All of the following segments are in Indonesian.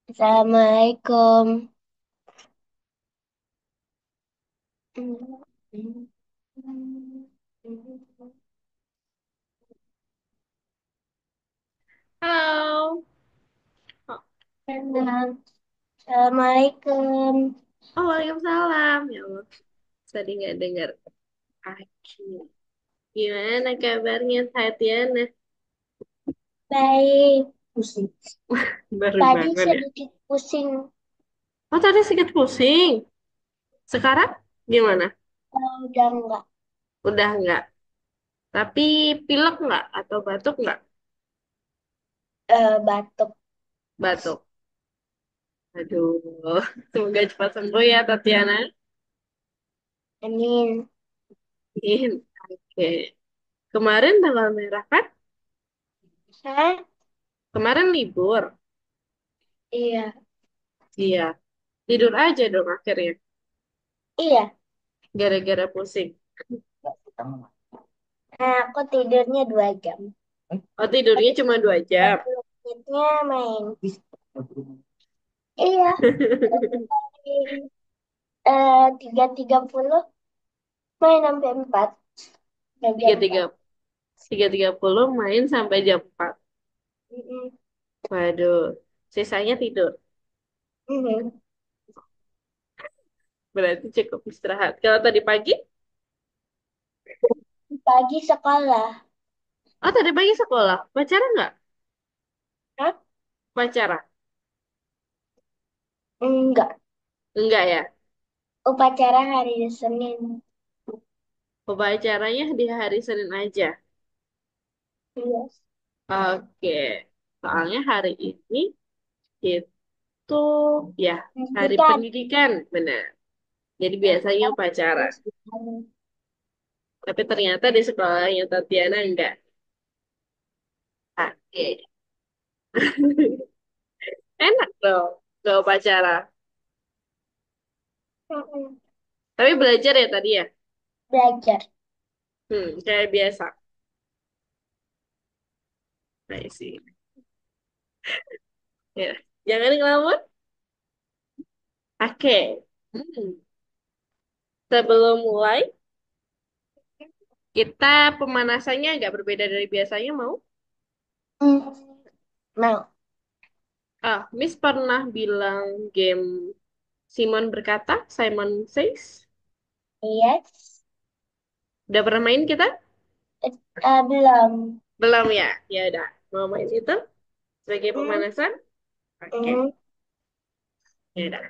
Assalamualaikum. Halo. Assalamualaikum. Oh, waalaikumsalam. Ya Allah, tadi nggak dengar. Aki. Gimana kabarnya, Tatiana? Baik. Pusing. Baru Tadi bangun ya? sedikit pusing. Oh, tadi sedikit pusing. Sekarang gimana? Udah enggak Udah nggak? Tapi pilek nggak? Atau batuk nggak? batuk. Batuk. Aduh, semoga cepat sembuh ya, Tatiana. Amin. Oke. Kemarin tanggal merah kan? Hah? Kemarin libur. Iya. Iya. Tidur aja dong akhirnya. Iya. Gara-gara pusing. Aku tidurnya 2 jam. Oh, tidurnya cuma 2 jam. 30 menitnya main. Iya. Dari 3.30 main sampai 4. tiga Jam tiga 4. 3.30 main sampai jam 4. Mm-mm. Waduh, sisanya tidur. Mm-mm. Berarti cukup istirahat. Kalau tadi pagi? Pagi sekolah. Oh, tadi pagi sekolah. Pacaran nggak? Hah? Pacaran? Enggak. Enggak ya? Upacara hari Senin. Pacarannya di hari Senin aja. Iya. Oke. Soalnya hari ini itu ya hari Pendidikan. pendidikan. Benar. Jadi biasanya upacara. Tapi ternyata di sekolahnya Tatiana enggak. Oke. Enak dong. Gak upacara. Mm-mm. Tapi belajar ya tadi ya? Belajar. Kayak biasa. I see. Ya. Jangan ngelamun. Oke. Hmm. Sebelum mulai, kita pemanasannya agak berbeda dari biasanya, mau? Mm. Mau. Miss pernah bilang game Simon berkata, Simon Says. Yes. Udah pernah main kita? Belum. Belum ya? Ya udah. Mau main itu sebagai Mm. pemanasan? Oke. Mm. Ya udah.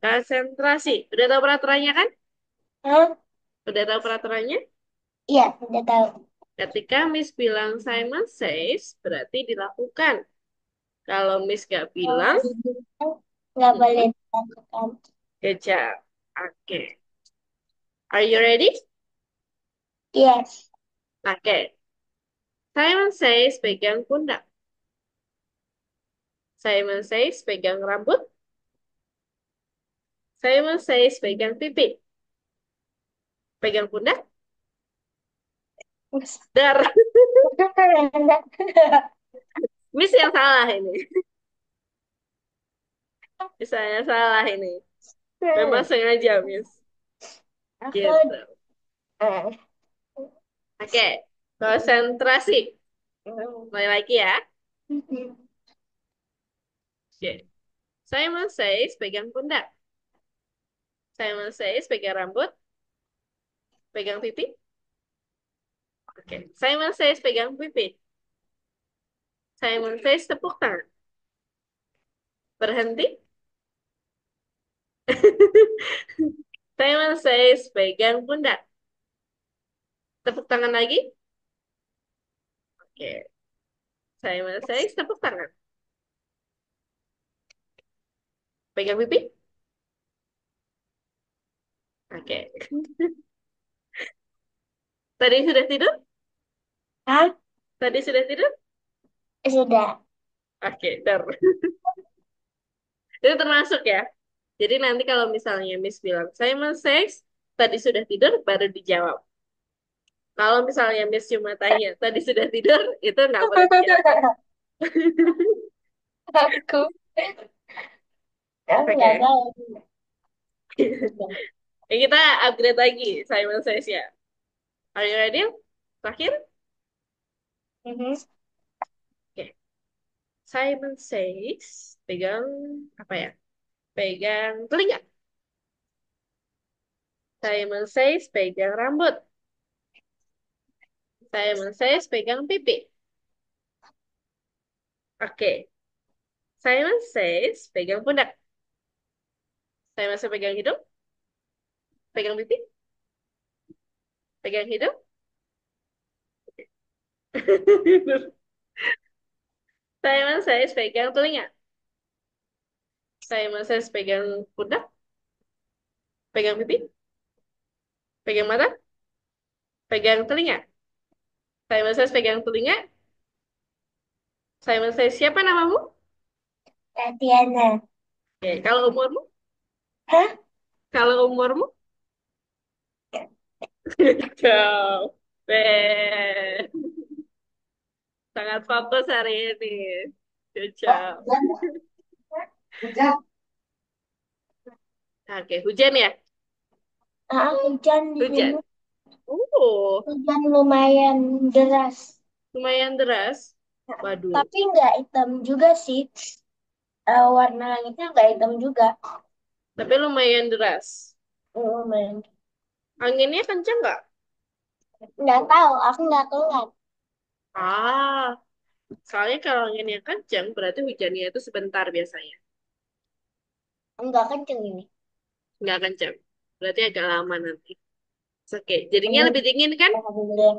Konsentrasi. Udah tahu peraturannya kan? Hah? Udah tahu peraturannya? Iya, udah tahu. Ketika Miss bilang Simon Says, berarti dilakukan. Kalau Miss gak bilang, Nggak boleh mm-mm, dilakukan. kejar. Oke. Are you ready? Yes. Oke. Simon Says pegang pundak. Simon Says pegang rambut. Simon Says pegang pipi. Pegang pundak. Dar. Miss yang salah ini. Misalnya salah ini. Memang sengaja, Miss. Aku Gitu. eh, Oke. Konsentrasi. Mulai lagi ya. Oke. Simon Says pegang pundak. Simon Says pegang rambut. Pegang pipi. Oke. Simon Says pegang pipi. Simon Says tepuk tangan. Berhenti. Simon Says pegang pundak. Tepuk tangan lagi. Oke. Simon Says tepuk tangan. Pegang pipi. Oke. Tadi sudah tidur? Hah? Tadi sudah tidur? Sudah. Oke, dar. Itu termasuk ya. Jadi nanti kalau misalnya Miss bilang, Simon Says tadi sudah tidur, baru dijawab. Kalau misalnya Miss cuma tanya, tadi sudah tidur, itu nggak boleh dijawab. Aku. Aku nggak Oke. tahu. Ya, kita upgrade lagi Simon Says ya. Are you ready? Terakhir? Mhm. Oke. Simon Says, pegang apa ya? Pegang telinga. Simon Says, pegang rambut. Simon Says, pegang pipi. Oke. Simon Says, pegang pundak. Simon Says, pegang hidung. Pegang pipi. Pegang hidung. Simon Says, pegang telinga. Simon Says, pegang pundak. Pegang pipi. Pegang mata. Pegang telinga. Simon Says, pegang telinga. Simon Says, siapa namamu? Tatiana. Oke. Kalau umurmu? Hah? Kalau umurmu? Jauh. Beh. Sangat fokus hari ini. Good job. Hujan. Oke, hujan ya? Hujan di sini. Hujan. Oh, Hujan lumayan deras. lumayan deras. Waduh, Tapi nggak hitam juga sih. Warna langitnya nggak hitam juga. tapi lumayan deras. Lumayan. Anginnya kenceng nggak? Nggak tahu, aku nggak keluar. Ah, soalnya kalau anginnya kenceng, berarti hujannya itu sebentar biasanya. Nggak kenceng ini. Nggak kenceng. Berarti agak lama nanti. Oke, jadinya Ini lebih dingin kan? alhamdulillah.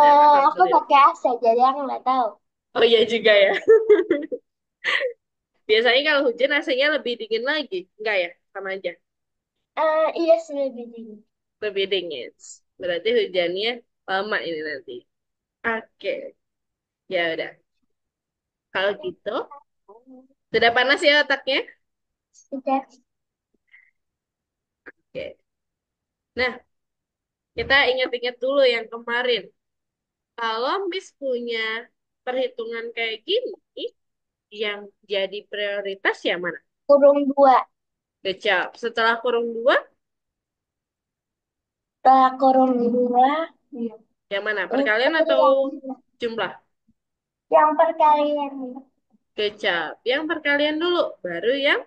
Ya, Aku alhamdulillah. pakai AC, jadi aku nggak tahu. Oh iya juga ya. Biasanya kalau hujan AC-nya lebih dingin lagi. Enggak ya? Sama aja. Iya sudah begini. Lebih dingin. Berarti hujannya lama ini nanti. Oke, ya udah. Kalau gitu, sudah panas ya otaknya? Sudah. Oke. Nah, kita ingat-ingat dulu yang kemarin. Kalau Miss punya perhitungan kayak gini, yang jadi prioritas ya mana? Kurung dua. Kecap. Setelah kurung dua, Setelah kurung dua. yang mana? Perkalian Itu atau yang, jumlah? yang perkalian Kecap. Yang perkalian dulu, baru yang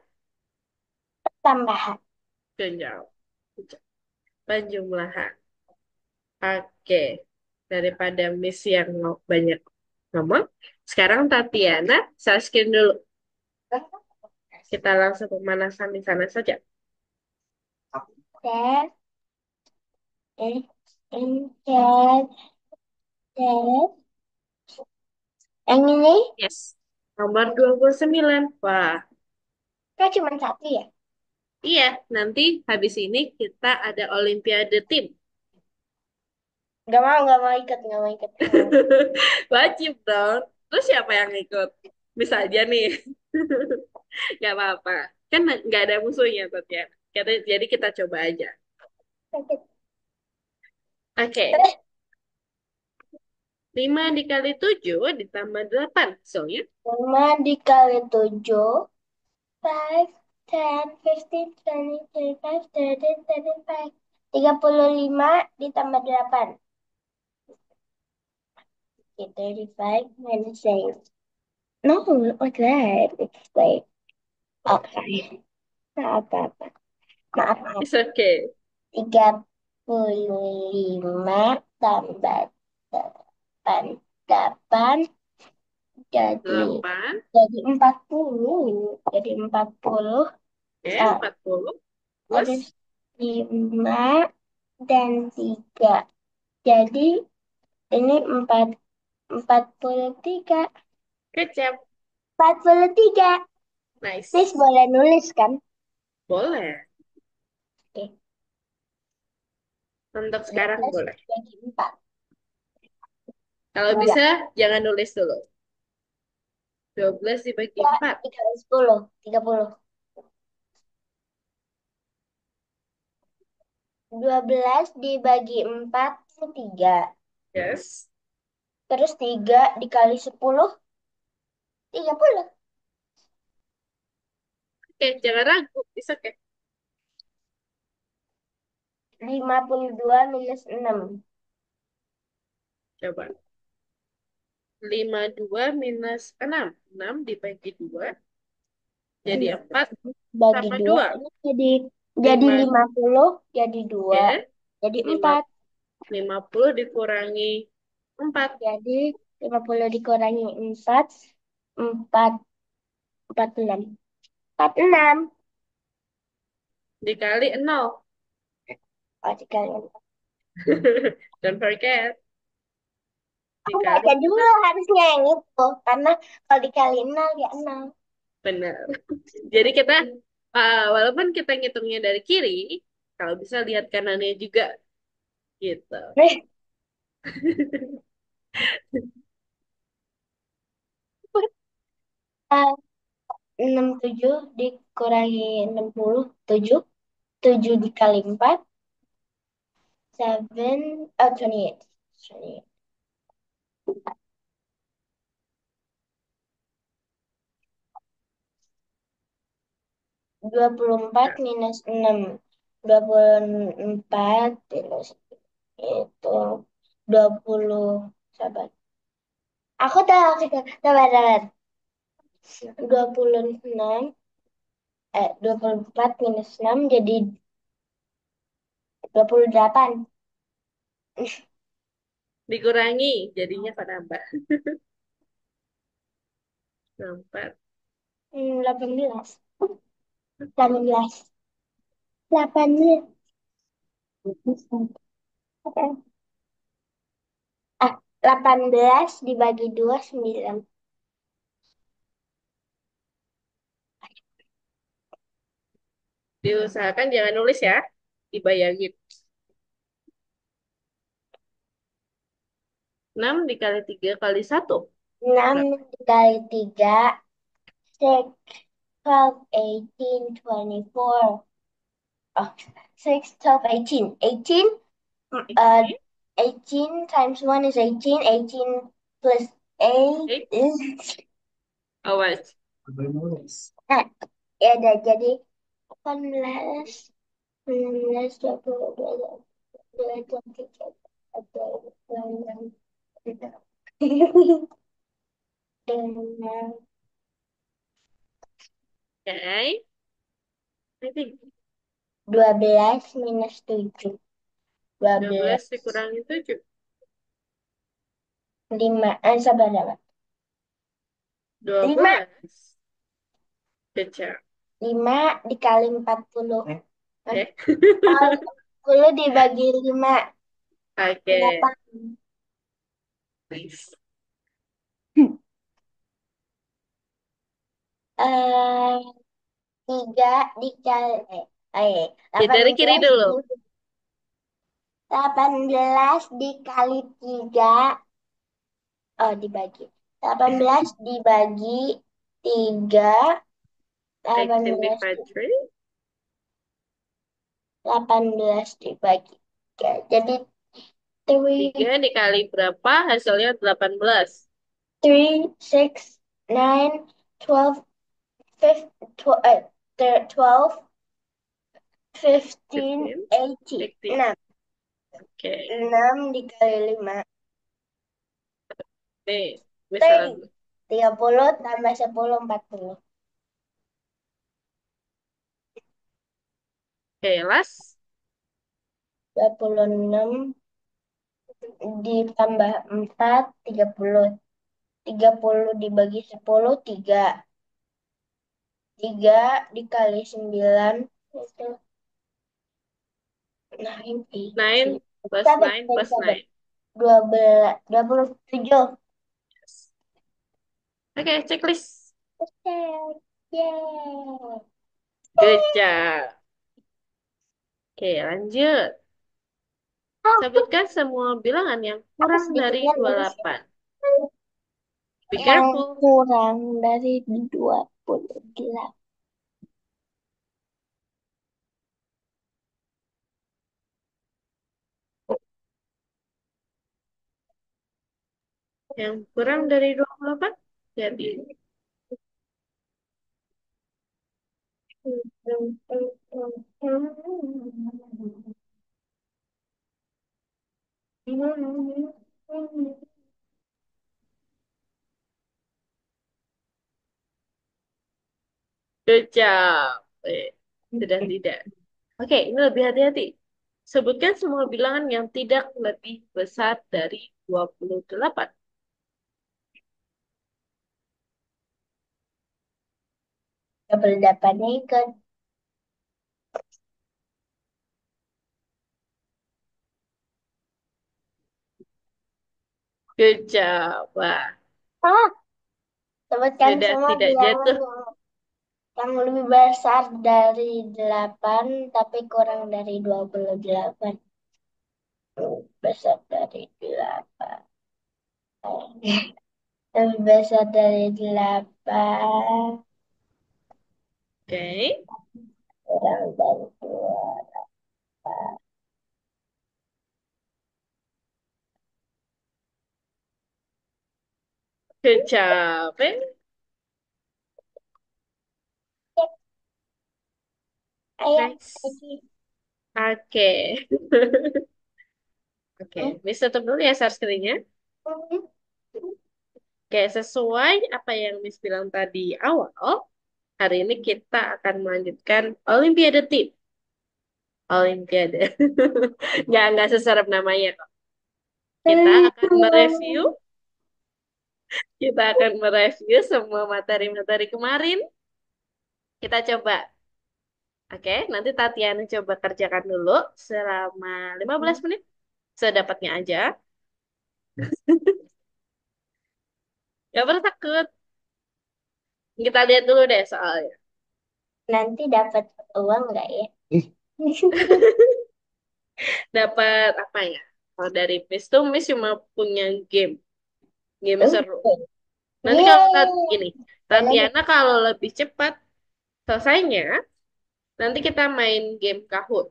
tambahan. kecap. Kecap. Penjumlahan. Oke. Daripada Miss yang banyak ngomong, sekarang Tatiana, saya screen dulu. Kita langsung pemanasan di sana saja. Tes, tes, tes. Yang ini Yes. Nomor 29. Wah, kan cuma satu ya? iya. Nanti habis ini kita ada Olimpiade tim. Nggak mau ikut, nggak mau ikut. Nggak mau. Wajib dong. Terus siapa yang ikut? Bisa aja nih. Gak apa-apa. Kan nggak ada musuhnya, Tatiana. Jadi kita coba aja. Ikut. Oke. Terus 5 dikali 7 ditambah 8. Soalnya 5 dikali 7, 5, 10, 15, 20, 25, 30, 35. 35 ditambah 8. Okay, 35 minus 8. No, like that. It's like, okay. Maaf, maaf, maaf, maaf. it's okay. 35 tambah 8. 8 jadi 8. 40. Jadi 40. Oke, Ah, 40. ada Plus 5 dan 3. Jadi ini 43. kecap. 43. Miss Nice. boleh nulis kan? Boleh. Oke. Untuk sekarang 12 boleh. bagi 4. Kalau bisa, jangan nulis dulu. 12 dibagi 4. 10. 30. 12 dibagi 4 itu 3. Yes. Terus 3 dikali 10. 30. Oke, jangan ragu. Bisa oke. 52 minus 6. Coba. 52 minus 6. 6 dibagi 2 jadi 4 Bagi sama 2 2. ini jadi 5 50, jadi 2, ya. jadi lima 4. 50 dikurangi 4 Jadi 50 dikurangi 4, 4, 46. 46. dikali 0. Oh, dikali 4. Don't forget. Aku Dikali baca dulu 6. harusnya yang itu. Karena kalau dikali 0 ya 6. Benar. Jadi kita, walaupun kita ngitungnya dari kiri, kalau bisa lihat kanannya juga gitu. Nih, 67 dikurangi 60, 7. 7 dikali 4, 7, oh 28. 28. 24 Nah, minus 6. 24 minus itu 20. Sabar. Aku tahu, sabar, sabar. 26, 24 minus 6 jadi 28. dikurangi, jadinya kok nambah. 4. 18. 18. 18. Ah, 18 dibagi 2, 9. Diusahakan jangan nulis ya, dibayangin. 6 dikali 3 kali 1. 6 Berapa? dikali 3, 6, 12, 18, 24. Oh, 6, 12, 18. 18, uh, 18, 18 times 1 is 18. 18 plus 8 8. is... Awas. Nah, ya udah jadi 18, 19, 20, 22, 23, 24, 25. Oke. I think 12 minus 7. 12 12. dikurangi 7. 5. Sabar, sabar. 5. 12. Kecil. 5 dikali 40. Eh. Kalau 10 dibagi 5. Oke. 8. Nice. Eh, 3 dikali... Ya, dari kiri 18. dulu. 18 dikali 3. Oh, dibagi. 18 dibagi 3. 18 18, divide 3. 18 dibagi 3. Jadi 3, 3 dikali berapa? Hasilnya 18. 3, 6, 9, 12, 12, 15, 15. 18. 18. 6. Oke. 6 dikali 5. Nih, misalnya. 30. 30 tambah 10, 40. Oke, last. 26 ditambah 4, 30. 30 dibagi 10, 3. 3 dikali 9, itu 9, 9 8, plus sabar, 9 sabar, plus sabar. 9. 12, 27. Yes. Oke, checklist. Cek. Yeay. Good job. Oke, lanjut. Sebutkan semua bilangan yang Aku kurang dari sedikitnya nulis 28. Be yang careful. kurang dari 28. Yang kurang dari 28. Jadi. Good job. Sudah tidak. Oke, ini lebih hati-hati. Sebutkan semua bilangan yang tidak lebih besar dari 28. Double dapatnya ikut. Good job. Wah, Ah, sebutkan sudah semua tidak bilangan jatuh. yang lebih besar dari 8 tapi kurang dari 28. Besar dari 8. Lebih besar dari 8. Oke, Kurang dari 2. good job. Ayo, Nice. lagi. Oke. Oke, Miss tutup dulu ya share screen-nya. Oke, sesuai apa yang Miss bilang tadi awal, hari ini kita akan melanjutkan Olimpiade Tim. Olimpiade. Nggak seserap namanya kok. Kita akan mereview, kita akan mereview semua materi-materi kemarin. Kita coba. Oke, nanti Tatiana coba kerjakan dulu selama 15 menit. Sedapatnya aja. Gak perlu takut. Kita lihat dulu deh soalnya. Nanti dapat uang nggak ya? Dapat apa ya? Kalau dari Miss tuh Miss cuma punya game. Game seru. Nanti kalau Yeay. gini, Boleh deh. Tatiana kalau lebih cepat selesainya, nanti kita main game Kahoot.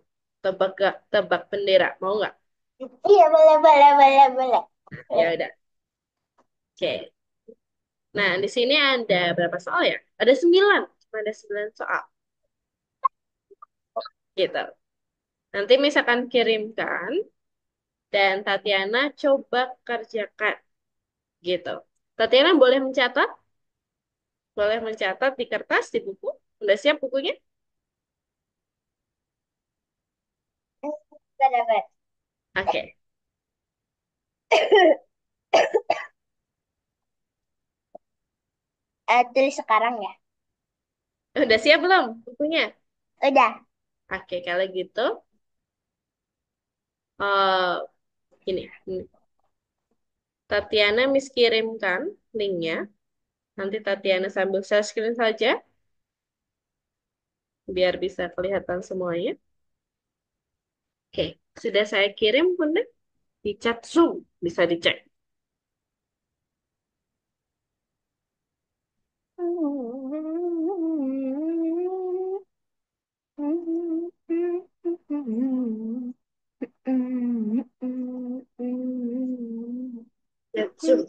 Tebak bendera. Mau nggak? Iya, boleh, boleh, boleh, boleh. Ya udah. Oke. Nah, di sini ada berapa soal ya? Ada 9. Cuma ada 9 soal. Gitu. Nanti misalkan kirimkan dan Tatiana coba kerjakan. Gitu. Tatiana boleh mencatat? Boleh mencatat di kertas, di buku. Udah siap bukunya? Nggak dapat. Oke. Tulis sekarang ya. Udah siap belum bukunya? Udah. Oke, kalau gitu, eh ini. Tatiana Miss kirimkan linknya. Nanti Tatiana sambil share screen saja, biar bisa kelihatan semuanya. Oke, sudah saya kirim, Bunda. Di chat Zoom, bisa dicek. Chat Zoom.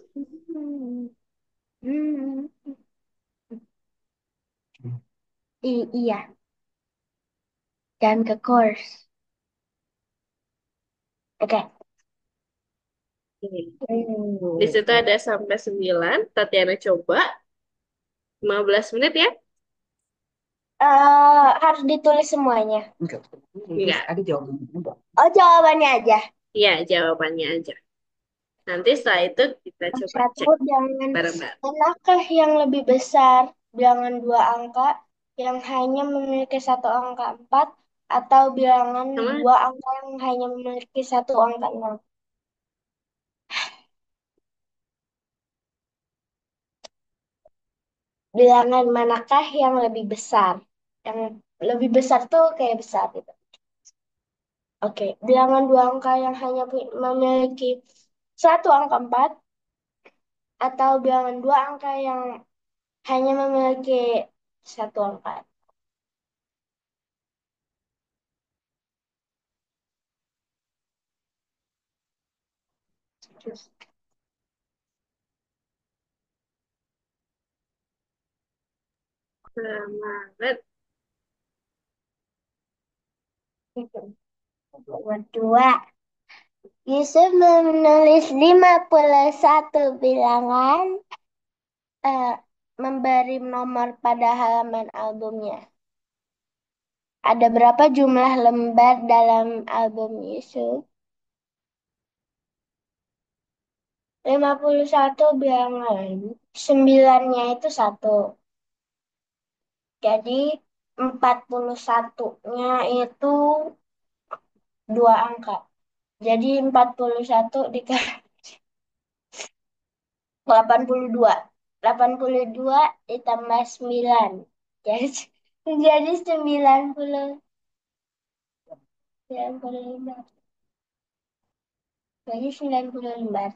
Iya, dan ke course. Oke. Ini. Di situ ada sampai 9. Tatiana coba 15 menit ya. Harus ditulis semuanya. Enggak. Oh, jawabannya aja. Iya, jawabannya aja. Nanti setelah itu kita Yang coba satu, cek bilangan bareng-bareng. manakah yang lebih besar? Bilangan dua angka yang hanya memiliki satu angka 4 atau bilangan Sama dua angka yang hanya memiliki satu angka 0? Bilangan manakah yang lebih besar? Yang lebih besar tuh kayak besar gitu. Oke, bilangan dua angka yang hanya memiliki satu angka 4 atau bilangan dua angka yang hanya memiliki satu angka. semangat. Nomor dua, Yusuf menulis 51 bilangan, eh, memberi nomor pada halaman albumnya. Ada berapa jumlah lembar dalam album Yusuf? 51 bilangan. Sembilannya itu satu. Jadi 41-nya itu dua angka. Jadi 41 dikali 82. 82 ditambah 9. Jadi, jadi 90 lembar. Jadi 90 lembar.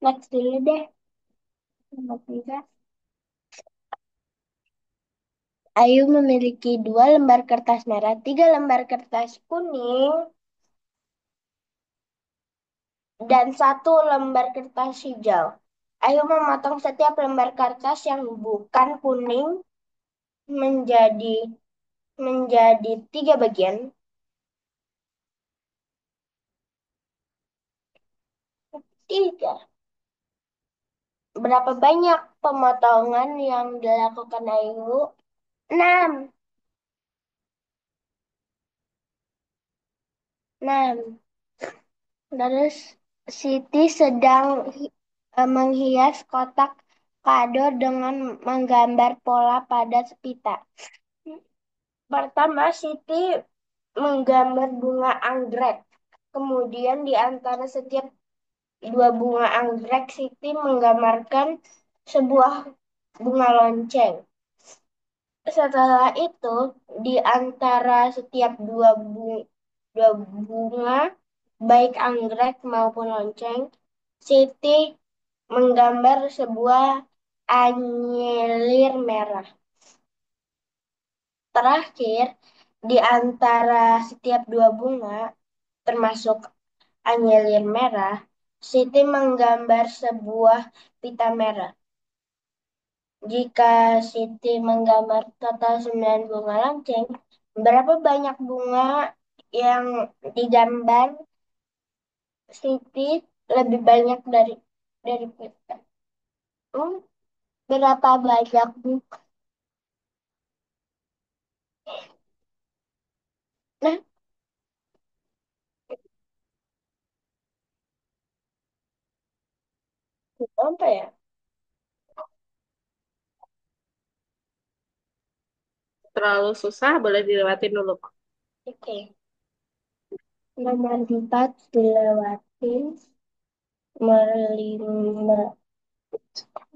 Next dulu deh. Nomor tiga. Ayu memiliki 2 lembar kertas merah, 3 lembar kertas kuning, dan 1 lembar kertas hijau. Ayu memotong setiap lembar kertas yang bukan kuning menjadi menjadi 3 bagian. Tiga. Berapa banyak pemotongan yang dilakukan Ayu? 6. 6. Terus Siti sedang menghias kotak kado dengan menggambar pola pada pita. Pertama, Siti menggambar bunga anggrek. Kemudian di antara setiap 2 bunga anggrek, Siti menggambarkan sebuah bunga lonceng. Setelah itu, di antara setiap dua bunga, baik anggrek maupun lonceng, Siti menggambar sebuah anyelir merah. Terakhir, di antara setiap 2 bunga, termasuk anyelir merah, Siti menggambar sebuah pita merah. Jika Siti menggambar total 9 bunga lonceng, berapa banyak bunga yang digambar Siti lebih banyak dari pita? Hmm, berapa banyak bunga? Nah, apa ya? Terlalu susah, boleh dilewatin dulu kok. Oke. Nomor 4 dilewati. Nomor 5.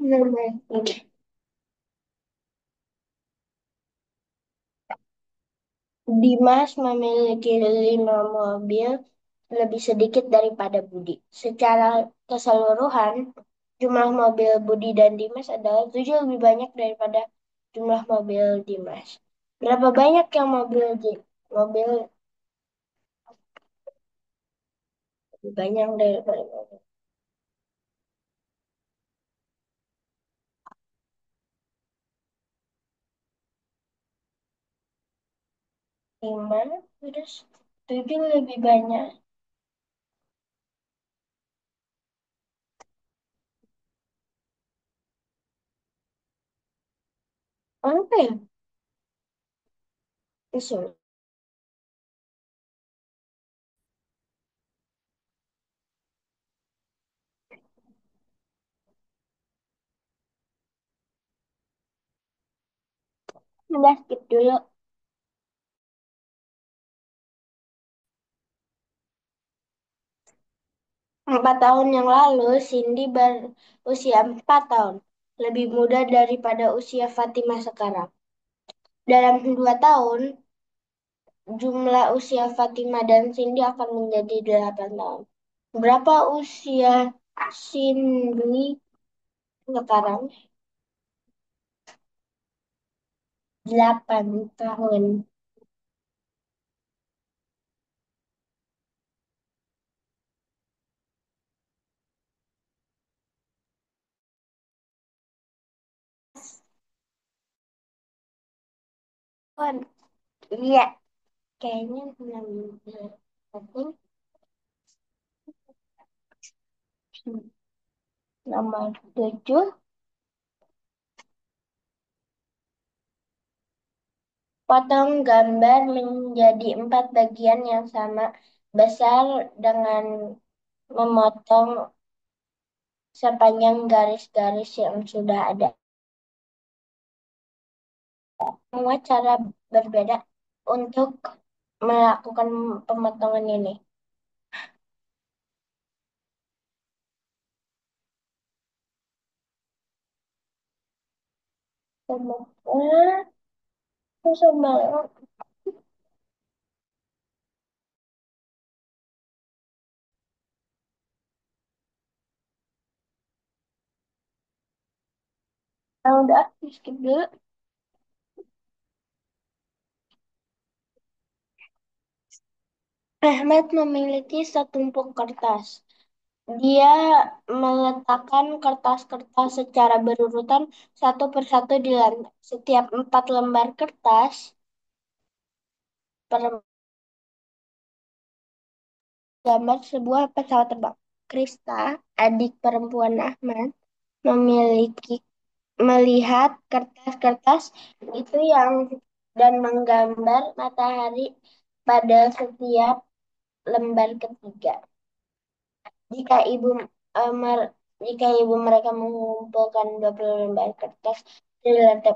Nomor 5. Dimas memiliki 5 mobil, lebih sedikit daripada Budi. Secara keseluruhan, jumlah mobil Budi dan Dimas adalah 7 lebih banyak daripada jumlah mobil Dimas. Berapa banyak yang mobil lebih banyak daripada mobil? 5, terus 7 lebih banyak. Apa ya? Usul. Udah skip dulu. 4 tahun yang lalu, Cindy berusia 4 tahun. Lebih muda daripada usia Fatimah sekarang. Dalam 2 tahun, jumlah usia Fatimah dan Cindy akan menjadi 8 tahun. Berapa usia Cindy sekarang? 8 tahun. Iya, kayaknya penting nomor 7. Potong gambar menjadi 4 bagian yang sama besar dengan memotong sepanjang garis-garis yang sudah ada. Semua cara berbeda untuk melakukan pemotongan ini. Pemotongan susah banget. Ah, udah, skip dulu. Ahmad memiliki setumpuk kertas. Dia meletakkan kertas-kertas secara berurutan satu persatu di lantai. Setiap 4 lembar kertas, per gambar sebuah pesawat terbang. Krista, adik perempuan Ahmad, memiliki melihat kertas-kertas itu yang dan menggambar matahari pada setiap lembar ketiga. Jika ibu eh, mer- jika ibu mereka mengumpulkan 20 lembar kertas di lantai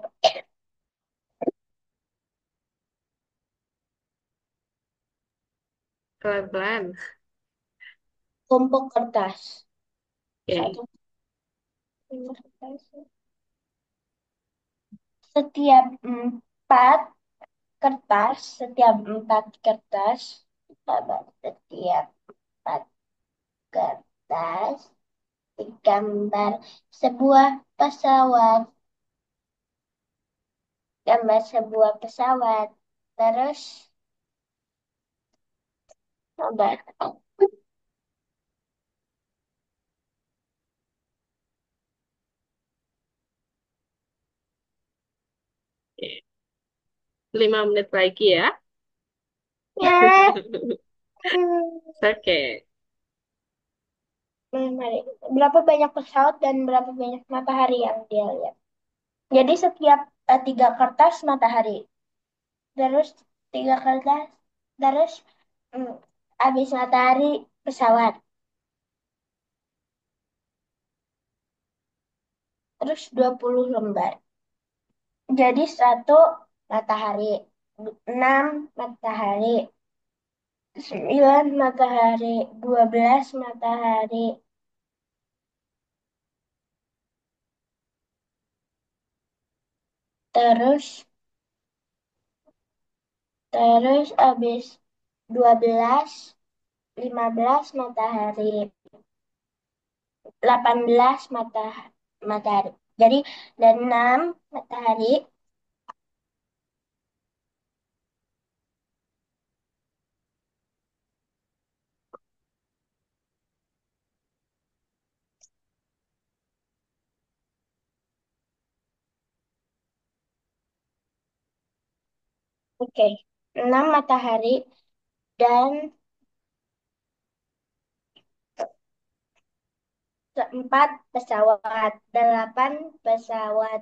Pelan-pelan. tumpuk kertas. Oke. Satu lembar kertas. Setiap empat setiap empat kertas, sabar, setiap empat kertas digambar sebuah pesawat, gambar sebuah pesawat. Terus, sabar. 5 menit lagi ya. Ya, hmm, Oke. menarik. Berapa banyak pesawat dan berapa banyak matahari yang dia lihat? Jadi setiap 3 kertas matahari, terus 3 kertas, terus mm, habis matahari pesawat, terus 20 lembar. Jadi satu matahari, 6 matahari, 9 matahari, 12 matahari, terus terus habis 12, 15 matahari, 18 matahari. Jadi dan 6 matahari. Oke, 6 matahari dan 4 pesawat, 8 pesawat,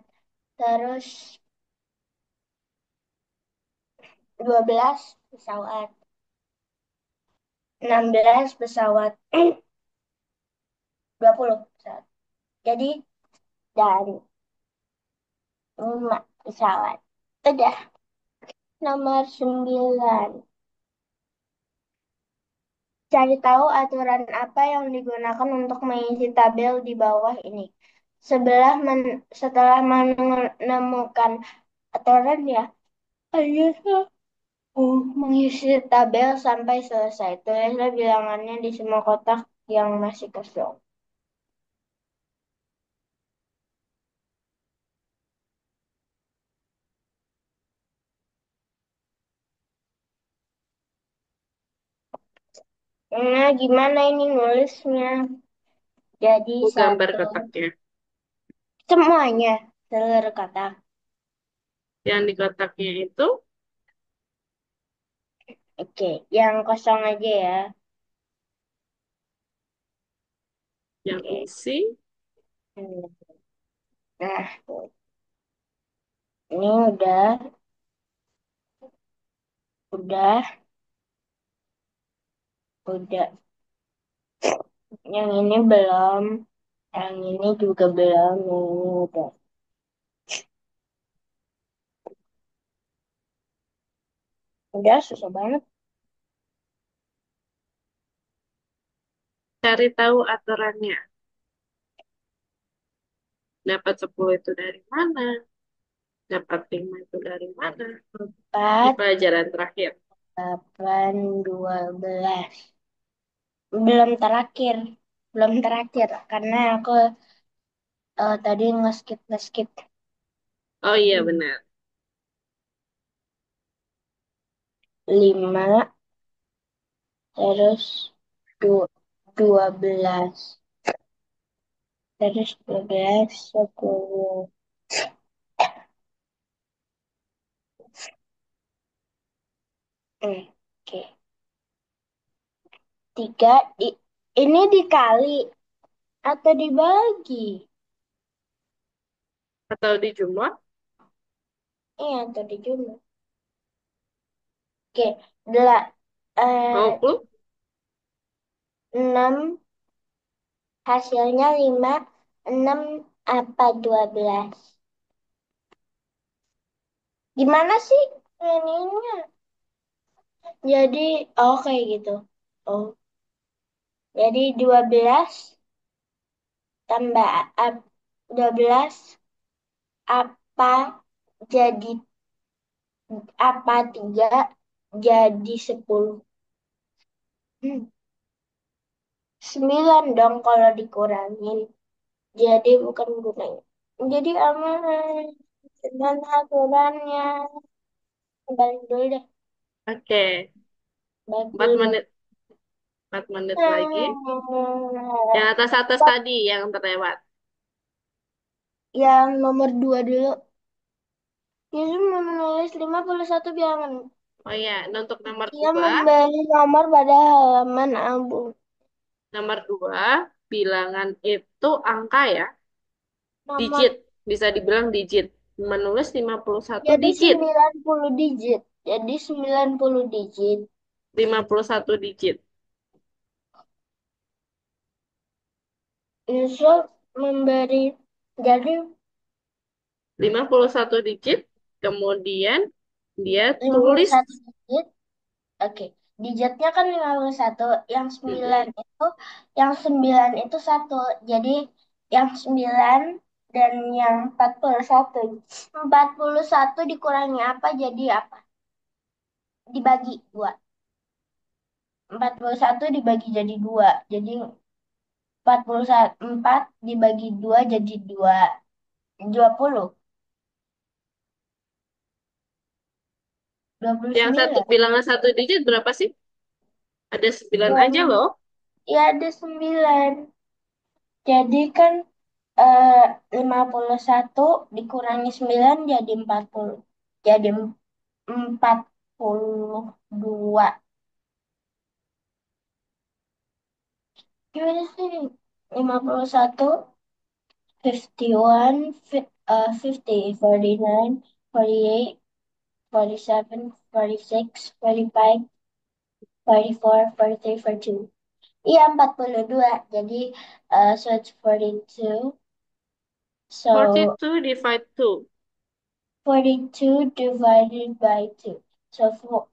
terus 12 pesawat, 16 pesawat, 20 pesawat. Jadi dan 5 pesawat. Udah, nomor 9. Cari tahu aturan apa yang digunakan untuk mengisi tabel di bawah ini. Setelah menemukan aturan ya, ayo mengisi tabel sampai selesai. Tulislah bilangannya di semua kotak yang masih kosong. Nah, gimana ini nulisnya? Jadi Aku gambar satu, kotaknya. semuanya seluruh kotak. Yang di kotaknya itu Oke, yang kosong aja ya. Yang Oke. isi, Hmm. Nah, ini udah, udah. Yang ini belum, yang ini juga belum, yang ini udah. Udah susah banget. cari tahu aturannya. Dapat 10 itu dari mana? Dapat 5 itu dari mana? Di 4, pelajaran terakhir. 8, 12. Belum terakhir. Belum terakhir. Karena aku tadi ngeskip. Oh iya benar. 5, terus du- 12. Terus 12, 10. Oke. 3, ini dikali atau dibagi? Atau dijumlah Iya, atau dijumlah. Oke. Dela, eh, 20. 6, hasilnya 5, 6 apa 12? Gimana sih ininya? Jadi, oh kayak gitu. Oh, jadi 12 tambah 12 apa jadi apa 3 jadi 10. 9 dong kalau dikurangin. Jadi bukan gunanya. Jadi aman. Dengan aturannya. Balik dulu deh. Oke. Balik 4 dulu. menit. 4 menit lagi. Yang atas-atas Bak- tadi yang terlewat. Yang nomor 2 dulu. Yusuf menulis 51 bilangan. Oh iya, nah untuk nomor Dia 2. memberi nomor pada halaman album. Nomor 2, bilangan itu angka ya. Digit. Nomor Bisa dibilang digit. Menulis 51 jadi digit. 90 digit. Jadi 90 digit. 51 digit. Yusuf memberi jadi 51 digit. Kemudian dia tulis 51 digit. Oke, digitnya kan 51. mm-mm, Yang 9 itu satu. Jadi yang 9 dan yang 41. 41 dikurangi apa jadi apa? Dibagi dua. 41 dibagi jadi dua. Jadi 41 4 dibagi dua jadi dua. 20. yang satu 29. bilangan satu digit berapa sih? Ada 9 aja Dua- loh. Ya ada 9. Jadi kan eh, 51 dikurangi 9 jadi 40. Jadi 42. Gimana sih? 51, 51, 50, 49, 48, 47, 46, 45, 44, 43, 42. Iya, 42. Jadi, so it's 42. So, 42 divide 2. 42 divided by 2. So,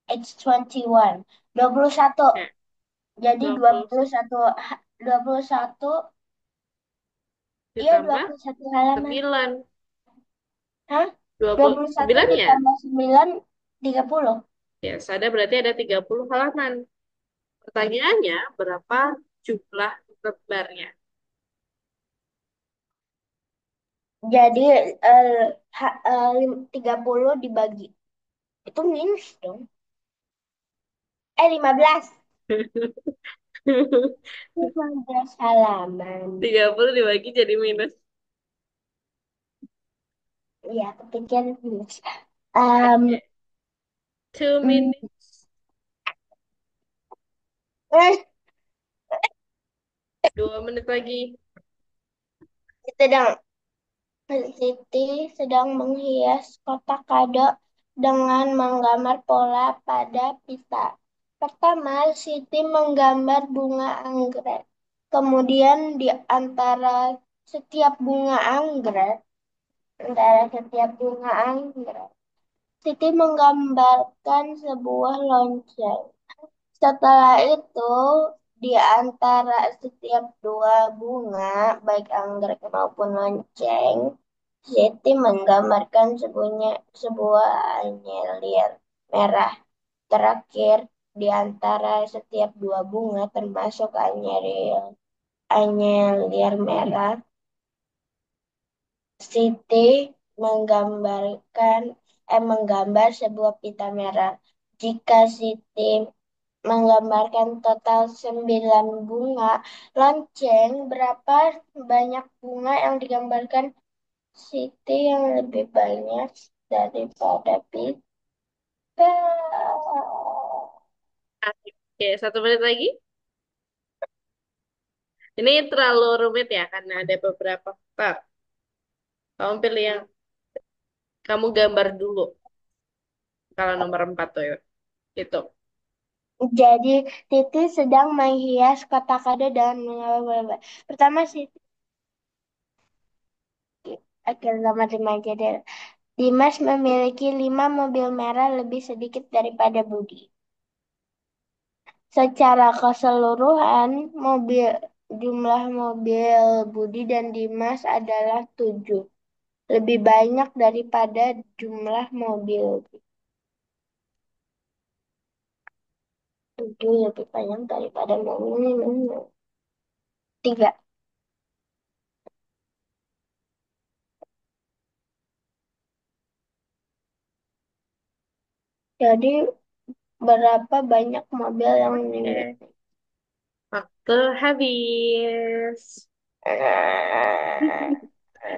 it's 21. 21. Ya, Jadi 21 21, iya ditambah 21 halaman. 9. Hah? dua dua puluh puluh satu sembilan ya? ditambah 9, 30. Ya, ada berarti ada 30 halaman. Pertanyaannya, berapa jumlah lembarnya? Jadi 30 dibagi. Itu minus dong. 15. 15 halaman. 30 dibagi jadi minus. Iya, kepikir minus. Um, Oke. Two Hmm. minutes. Eh, 2 menit lagi. sedang Siti sedang menghias kotak kado dengan menggambar pola pada pita. Pertama, Siti menggambar bunga anggrek. Kemudian di setiap bunga anggrek, antara setiap bunga anggrek, Siti menggambarkan sebuah lonceng. Setelah itu, di antara setiap dua bunga, baik anggrek maupun lonceng, Siti menggambarkan sebuah anyelir merah. Terakhir, di antara setiap dua bunga, termasuk anyelir merah, Siti menggambar sebuah pita merah. Jika Siti menggambarkan total 9 bunga lonceng, berapa banyak bunga yang digambarkan Siti yang lebih banyak daripada Pita? Oke, 1 menit lagi. Ini terlalu rumit ya, karena ada beberapa faktor. Kamu pilih yang kamu gambar dulu. Kalau nomor 4 tuh ya. Itu. Jadi Siti sedang menghias kotak kado dan pertama Siti akhir sama remaja deh. Dimas memiliki 5 mobil merah lebih sedikit daripada Budi. Secara keseluruhan, jumlah mobil Budi dan Dimas adalah 7. Lebih banyak daripada jumlah mobil 7 lebih banyak daripada mobil 3. Jadi berapa banyak mobil yang Oke. Waktu habis.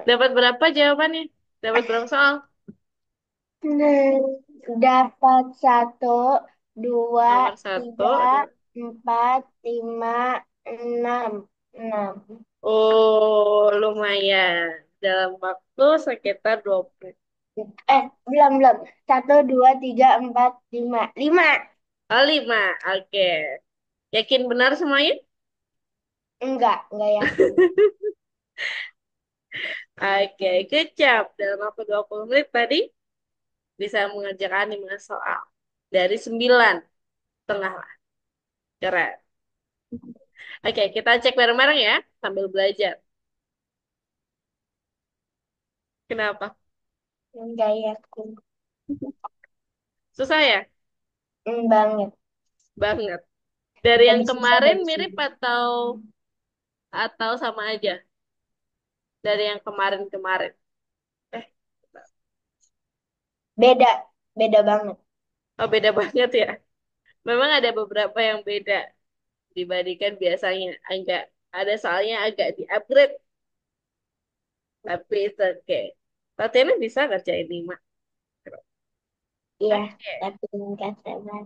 Dapat berapa jawabannya? Dapat berapa soal? dapat 1, 2, Nomor satu. 3, 4, 5, 6. 6. Oh, lumayan. Dalam waktu sekitar 20. Belum, belum. 1, 2, 3, 4, 5. 5. Oh, 5. Oke. Yakin benar semuanya? Enggak yakin. Oke, good job. Dalam waktu 20 menit tadi bisa mengerjakan 5 soal. Dari 9. Tengah lah. Keren. Oke, kita cek bareng-bareng ya. Sambil belajar. Kenapa? Enggak yakin. Susah ya? Banget. Banget. Dari yang Lebih susah kemarin dari mirip sini. atau sama aja? Dari yang kemarin-kemarin. Eh, Beda. Beda banget. oh beda banget ya. Memang ada beberapa yang beda dibandingkan biasanya. Agak ada soalnya agak di-upgrade, tapi it's okay. Latihannya bisa kerjain 5. Iya. Oke, Tapi enggak sabar.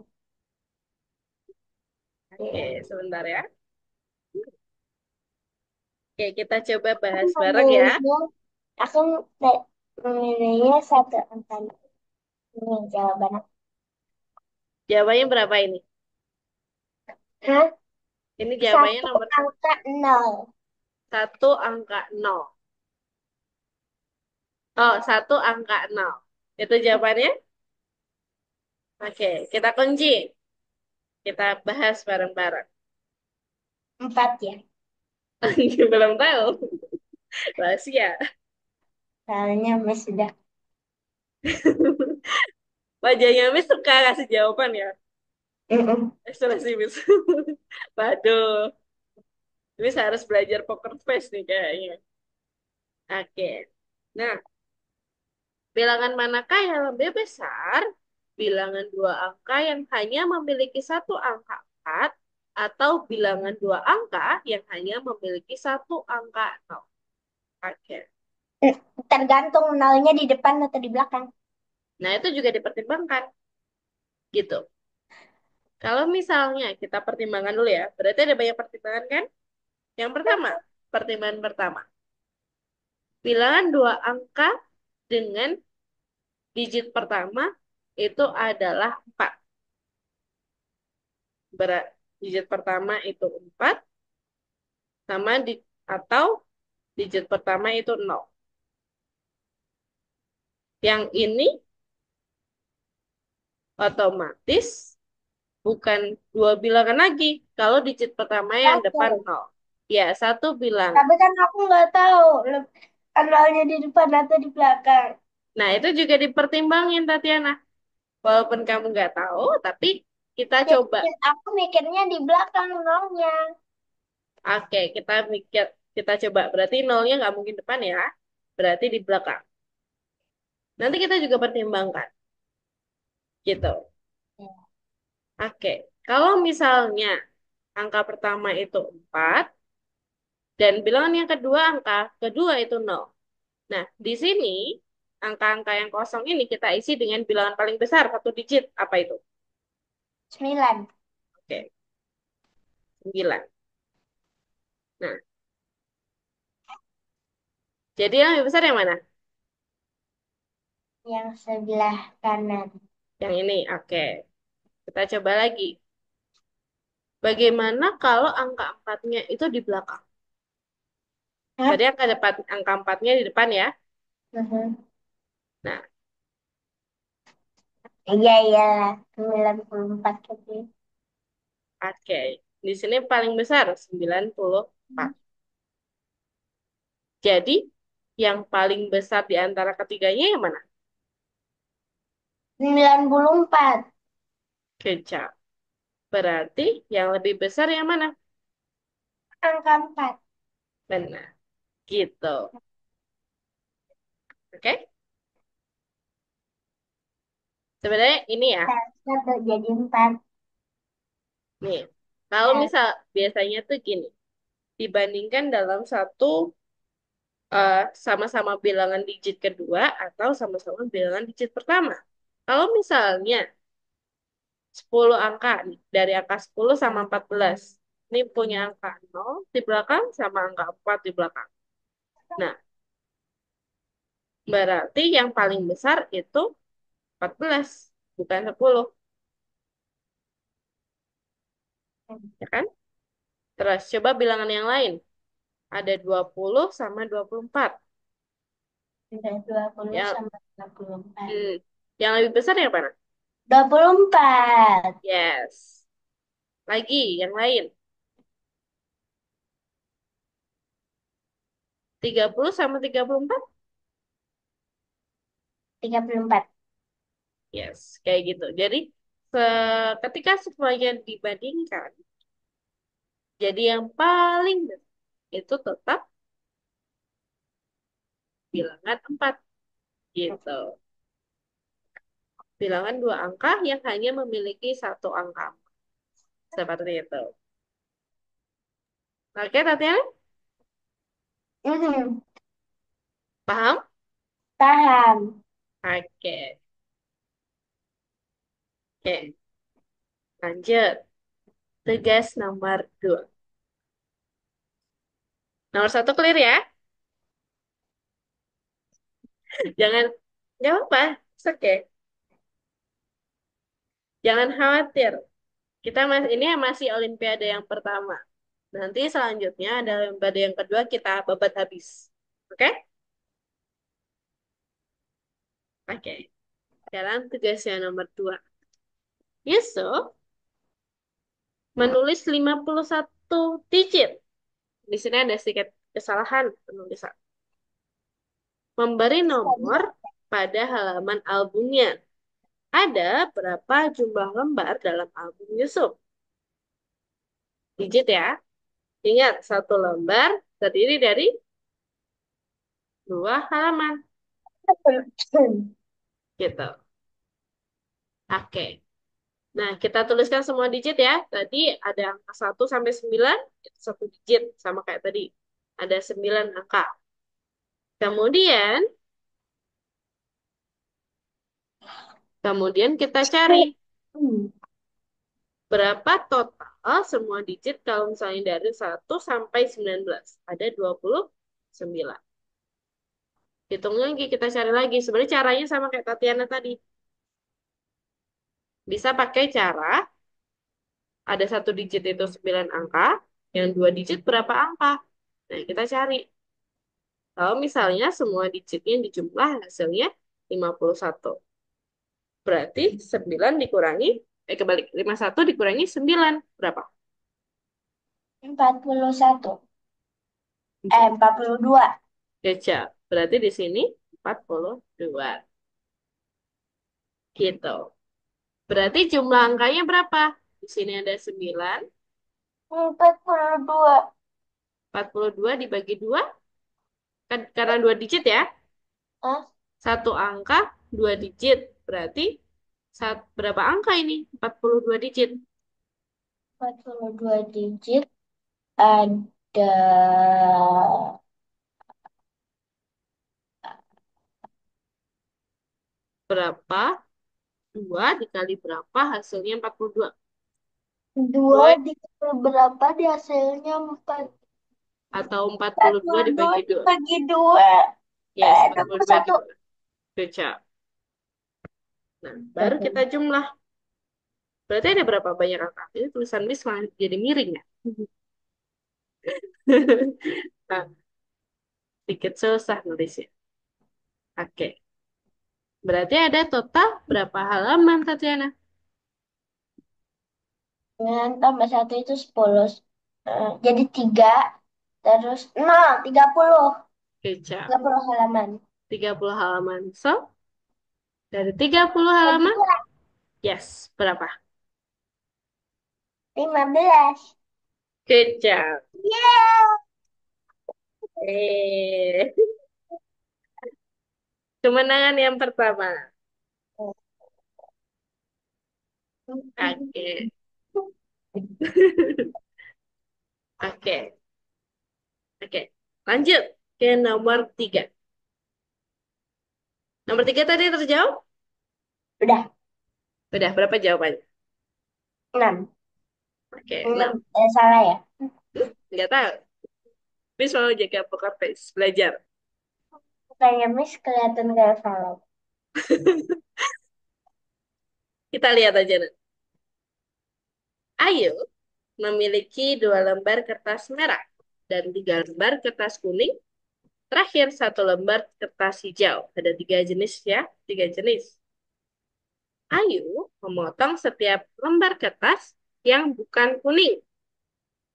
oke, Iya. sebentar ya. Oke, kita coba Aku bahas bareng ya. memilihnya, aku memilihnya satu angka. Ini jawaban aku. Jawabannya berapa ini? Hah? Ini jawabannya Satu nomor angka 0. 1 angka 0. Oh, 1 angka 0. Itu jawabannya? Oke, kita kunci. Kita bahas bareng-bareng. 4 ya. Belum tahu. Rahasia. Soalnya Mas sudah. Wajahnya Miss suka kasih jawaban ya. Mm-mm. Ekspresi Miss. Waduh. Miss harus belajar poker face nih kayaknya. Oke. Nah, bilangan manakah yang lebih besar? Bilangan dua angka yang hanya memiliki satu angka 4 atau bilangan dua angka yang hanya memiliki satu angka 0. Oke. Tergantung nolnya di depan atau di belakang. Nah, itu juga dipertimbangkan. Gitu. Kalau misalnya kita pertimbangkan dulu ya, berarti ada banyak pertimbangan kan? Yang pertama, pertimbangan pertama, bilangan dua angka dengan digit pertama itu adalah 4. Digit pertama itu 4, sama atau digit pertama itu 0. Yang ini otomatis bukan dua bilangan lagi kalau digit pertama yang depan Satu. 0. Ya, satu bilangan. Tapi kan aku nggak tahu nolnya di depan atau di belakang. Nah, itu juga dipertimbangin, Tatiana. Walaupun kamu nggak tahu, tapi kita coba. Aku mikirnya di belakang nolnya. Oke, kita coba. Berarti nolnya nggak mungkin depan ya. Berarti di belakang. Nanti kita juga pertimbangkan. Gitu. Oke. Kalau misalnya angka pertama itu 4, dan bilangan yang kedua angka kedua itu 0. Nah, di sini angka-angka yang kosong ini kita isi dengan bilangan paling besar, satu digit. Apa itu? 9. Oke, 9. Nah, jadi yang lebih besar yang mana? Yang sebelah kanan. Yang ini. Oke, kita coba lagi. Bagaimana kalau angka empatnya itu di belakang? Hah? Tadi angka empatnya di depan ya. Mhm. Nah, Iya, iya. 94 tadi. oke. Di sini paling besar 94. Jadi, yang paling besar di antara ketiganya yang mana? 94. Kecap. Berarti yang lebih besar yang mana? Angka 4. Benar. Gitu. Oke? Sebenarnya ini ya. Satu jadi 4. Nih. Kalau misal biasanya tuh gini. Dibandingkan dalam satu sama-sama bilangan digit kedua atau sama-sama bilangan digit pertama. Kalau misalnya 10 angka nih, dari angka 10 sama 14. Ini punya angka 0 di belakang sama angka 4 di belakang. Nah, berarti yang paling besar itu 14, bukan 10, ya kan? Terus coba bilangan yang lain. Ada 20 sama 24. Sudah 20 Yang, sama 24. hmm, yang lebih besar yang mana? 24. Yes. Lagi, yang lain. 30 sama 34. 34. Yes, kayak gitu. Jadi, ketika semuanya dibandingkan, jadi yang paling besar itu tetap bilangan 4 gitu. Bilangan dua angka yang hanya memiliki satu angka. Seperti itu. Oke, Tatiana? Mhm. Paham? Paham. Oke. Oke, lanjut. Tugas nomor 2. Nomor 1 clear ya? Jangan, nggak apa-apa. It's okay. Jangan khawatir. Ini masih Olimpiade yang pertama. Nanti selanjutnya ada Olimpiade yang kedua kita babat habis. Oke? Oke. Sekarang tugasnya nomor 2. Yusuf menulis 51 digit. Di sini ada sedikit kesalahan penulisan. Memberi nomor pada halaman albumnya. Ada berapa jumlah lembar dalam album Yusuf? Digit ya. Ingat, satu lembar terdiri dari dua halaman. Gitu. Oke. Nah, kita tuliskan semua digit ya. Tadi ada angka 1 sampai 9, itu satu digit. Sama kayak tadi. Ada 9 angka. Kemudian, kemudian kita cari. Berapa total semua digit kalau misalnya dari 1 sampai 19? Ada 29. Hitung lagi, kita cari lagi. Sebenarnya caranya sama kayak Tatiana tadi. Bisa pakai cara, ada satu digit itu 9 angka, yang dua digit berapa angka? Nah, kita cari. Kalau misalnya semua digitnya dijumlah hasilnya 51. Berarti 9 dikurangi, kebalik, 51 dikurangi 9. Berapa? 41. 42. Kecap. Berarti di sini 42. Gitu. Berarti jumlah angkanya berapa? Di sini ada 9. 42. 42 dibagi 2. Kan, karena dua digit ya. Ah, Satu angka, dua digit. Berarti berapa angka ini? 42 digit. 42 digit ada Berapa? 2 dikali berapa hasilnya 42. dua Boy, dikali berapa di hasilnya 4. atau 42 42 dibagi 2. dibagi 2. Yes, 42 dibagi 21. 2. Good job. Nah, baru kita 20. jumlah. Berarti ada berapa banyak angka? Ini tulisan Miss malah jadi miring ya. Nah, sedikit susah nulisnya. Oke. Berarti ada total berapa halaman, Tatiana? Dengan tambah 1 itu 10. Jadi 3. Terus 0, 30. Kecap. 30 halaman. 30 halaman. So, dari 30 halaman, yes, berapa? 15. Kecap. Yeah. Eh, kemenangan yang pertama. Oke. Oke. Oke. Lanjut ke nomor 3. Nomor 3 tadi terjawab? Udah. Udah, berapa jawabannya? 6. Oke, 6. 6. Salah ya. Nggak tahu. Miss mau jaga poker face, belajar. Kayaknya Miss kelihatan kayak salah. Kita lihat aja nanti. Ayu memiliki 2 lembar kertas merah dan 3 lembar kertas kuning. Terakhir 1 lembar kertas hijau. Ada 3 jenis ya, 3 jenis. Ayu memotong setiap lembar kertas yang bukan kuning.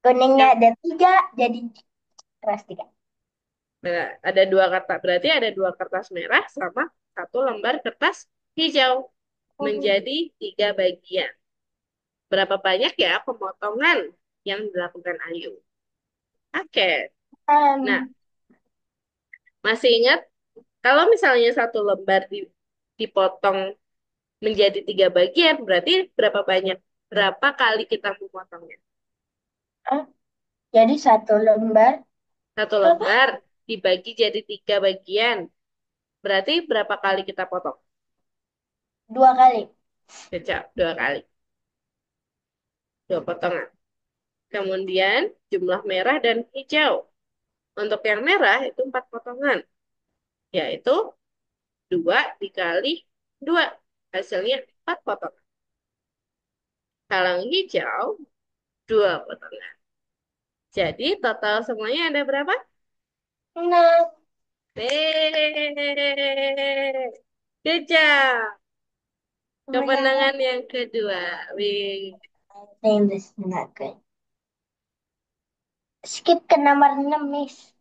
Kuningnya Yang ada 3, jadi keras 3. ada 2 kertas, berarti ada 2 kertas merah sama 1 lembar kertas hijau menjadi 3 bagian. Berapa banyak ya pemotongan yang dilakukan Ayu? Oke. Nah, masih ingat kalau misalnya 1 lembar dipotong menjadi 3 bagian, berarti berapa banyak? Berapa kali kita memotongnya? Jadi 1 lembar. 1 lembar dibagi jadi 3 bagian. Berarti berapa kali kita potong? 2 kali. Kecap, 2 kali. 2 potongan. Kemudian jumlah merah dan hijau. Untuk yang merah itu 4 potongan. Yaitu 2 dikali 2. Hasilnya 4 potongan. Kalau yang hijau, 2 potongan. Jadi total semuanya ada berapa? Nah, Yeay. Good job. kemenangan Kemenangan yang kedua. Wih. English not good. Skip ke nomor 6, Miss.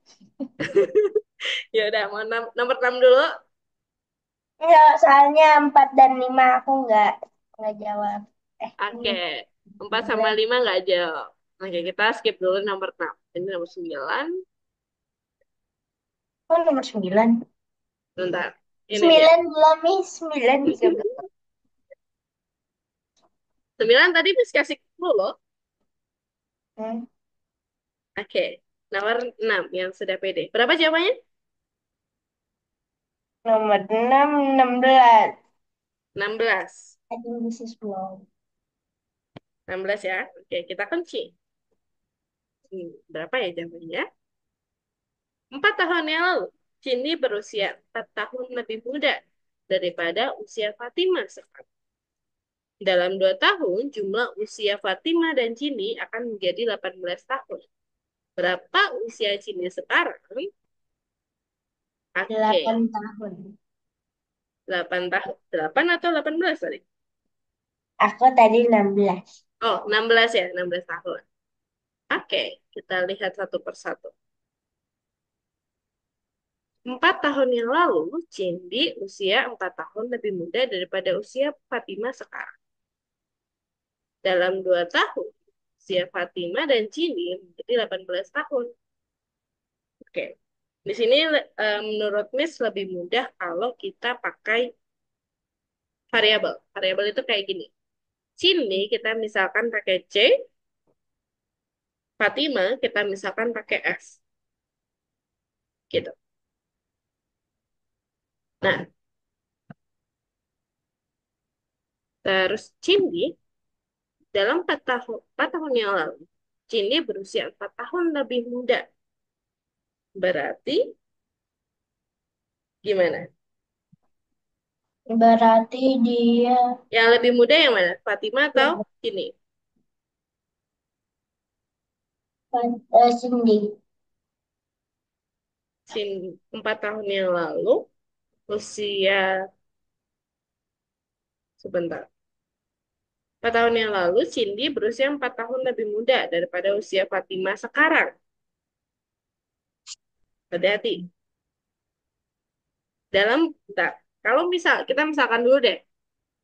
Ya udah, mau nomor 6 dulu. Enggak, soalnya 4 dan 5 aku enggak jawab. Ini Oke. 4 sama 9. 5 nggak jawab. Oke, kita skip dulu nomor 6. Ini nomor 9. Oh, nomor 9. Bentar. Ini dia. 9 belum, Miss. 9 juga belum. 9 tadi Miss kasih clue loh. Hmm. Oke. Nomor 6 yang sudah pede. Berapa jawabannya? Nomor 6, 16. 16. I think this is wrong. 16 ya. Oke, kita kunci. Berapa ya jamnya? 4 tahun yang lalu, Cindy berusia 4 tahun lebih muda daripada usia Fatima sekarang. Dalam 2 tahun, jumlah usia Fatima dan Cindy akan menjadi 18 tahun. Berapa usia Cindy sekarang? Delapan Oke, tahun. 8 tahun. 8 atau 18 tadi? Aku tadi 16. Oh, 16 ya, 16 tahun. Oke, kita lihat satu persatu. 4 tahun yang lalu, Cindy usia 4 tahun lebih muda daripada usia Fatima sekarang. Dalam 2 tahun, usia Fatima dan Cindy menjadi 18 tahun. Oke, di sini menurut Miss lebih mudah kalau kita pakai variabel. Variabel itu kayak gini. Cindy kita misalkan pakai C, Fatima kita misalkan pakai S. Gitu. Nah, terus Cindy dalam 4 tahun yang lalu, Cindy berusia 4 tahun lebih muda. Berarti gimana? Berarti dia Yang lebih muda yang mana? Fatima atau Cindy? Cindy. Cindy 4 tahun yang lalu, usia sebentar. 4 tahun yang lalu, Cindy berusia 4 tahun lebih muda daripada usia Fatima sekarang. Hati-hati. Bentar. Kalau kita misalkan dulu deh,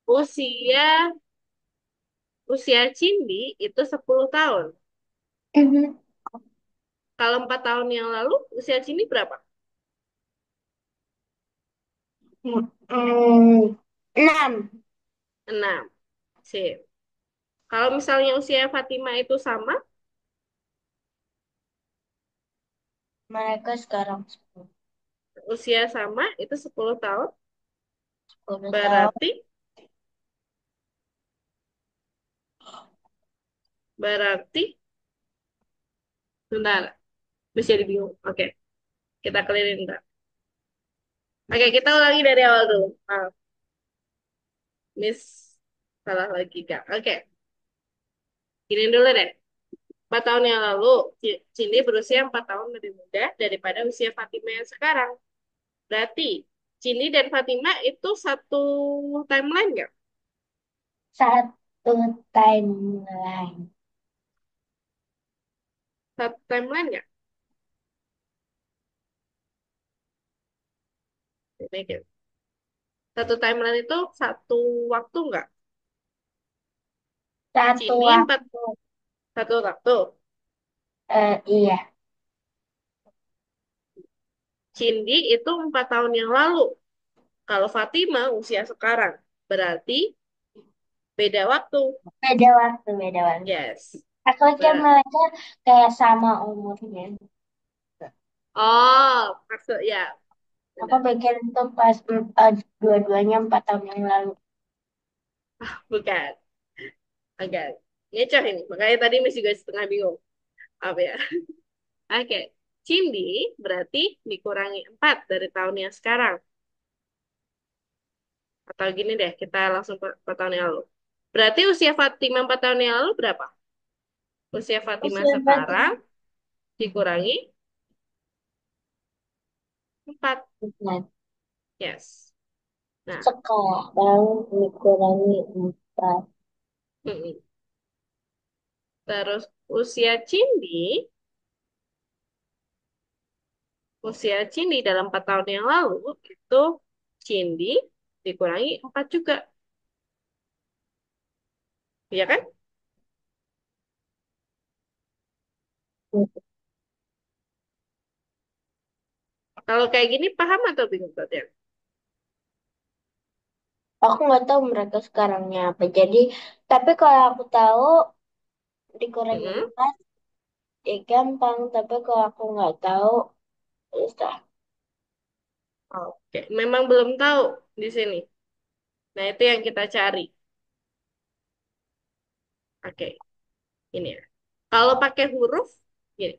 usia usia Cindy itu 10 tahun. Mhm. Kalau 4 tahun yang lalu, usia Cindy berapa? Hmm, 6. 6. Sip. Kalau misalnya usia Fatima itu sama, Mereka sekarang usia sama itu 10 tahun, 10 tahun. berarti berarti bentar, bisa bingung. Oke, kita kelirin bentar. Oke, kita ulangi dari awal dulu. Miss salah lagi Kak. Oke, gini dulu deh. 4 tahun yang lalu, Cindy berusia 4 tahun lebih muda daripada usia Fatima yang sekarang. Berarti Cindy dan Fatima itu satu timeline nggak? Satu timeline. Satu timeline nggak? Ini gitu. Satu timeline itu satu waktu nggak? Satu Cindy waktu. satu waktu. Iya. Cindy itu 4 tahun yang lalu. Kalau Fatima usia sekarang. Berarti beda waktu. Beda waktu, beda waktu. Yes. Aku kira Ber mereka kayak sama umurnya. oh, maksud ya. Aku Benar. pikir itu pas dua-duanya 4 tahun yang lalu. Bukan. Agak ngecoh ini. Makanya tadi masih juga setengah bingung. Apa ya? Oke. Cindy berarti dikurangi 4 dari tahun yang sekarang. Atau gini deh, kita langsung 4 tahun yang lalu. Berarti usia Fatima 4 tahun yang lalu berapa? Usia Fatima Usia sekarang berarti dikurangi 4. bukan. Yes. Nah, Sekarang dikurangi 4. mm-mm. Terus usia Cindy dalam 4 tahun yang lalu itu Cindy dikurangi 4 juga. Iya kan? Kalau kayak gini paham atau bingung ya? Aku nggak tahu mereka sekarangnya apa. Jadi, tapi kalau aku tahu dikurangi Mm-mm. 4 ya gampang. Tapi kalau aku nggak tahu, susah. Oke, memang belum tahu di sini. Nah, itu yang kita cari. Oke, ini ya. Kalau pakai huruf, gini.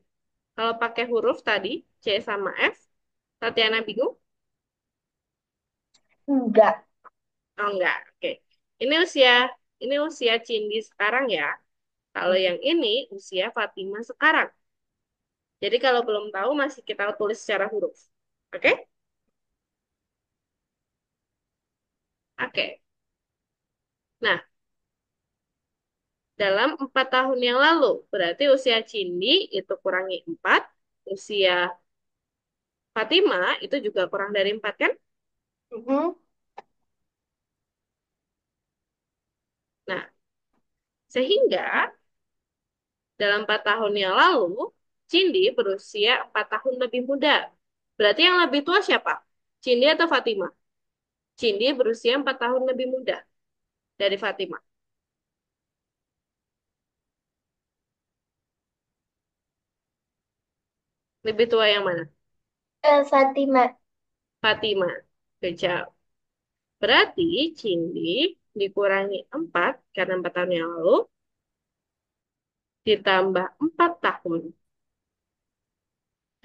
Kalau pakai huruf tadi, C sama F, Tatiana bingung? Enggak. Oh enggak, oke. Ini usia, ini usia Cindy sekarang ya. Kalau yang ini usia Fatima sekarang. Jadi kalau belum tahu masih kita tulis secara huruf. Oke? Oke. Nah, dalam 4 tahun yang lalu, berarti usia Cindy itu kurangi 4, usia Fatima itu juga kurang dari 4 kan? Mhm. Nah, sehingga dalam 4 tahun yang lalu, Cindy berusia 4 tahun lebih muda. Berarti yang lebih tua siapa? Cindy atau Fatima? Cindy berusia 4 tahun lebih muda dari Fatima. Lebih tua yang mana? Fatima. Fatima. Kejap. Berarti Cindy dikurangi 4 karena 4 tahun yang lalu, ditambah 4 tahun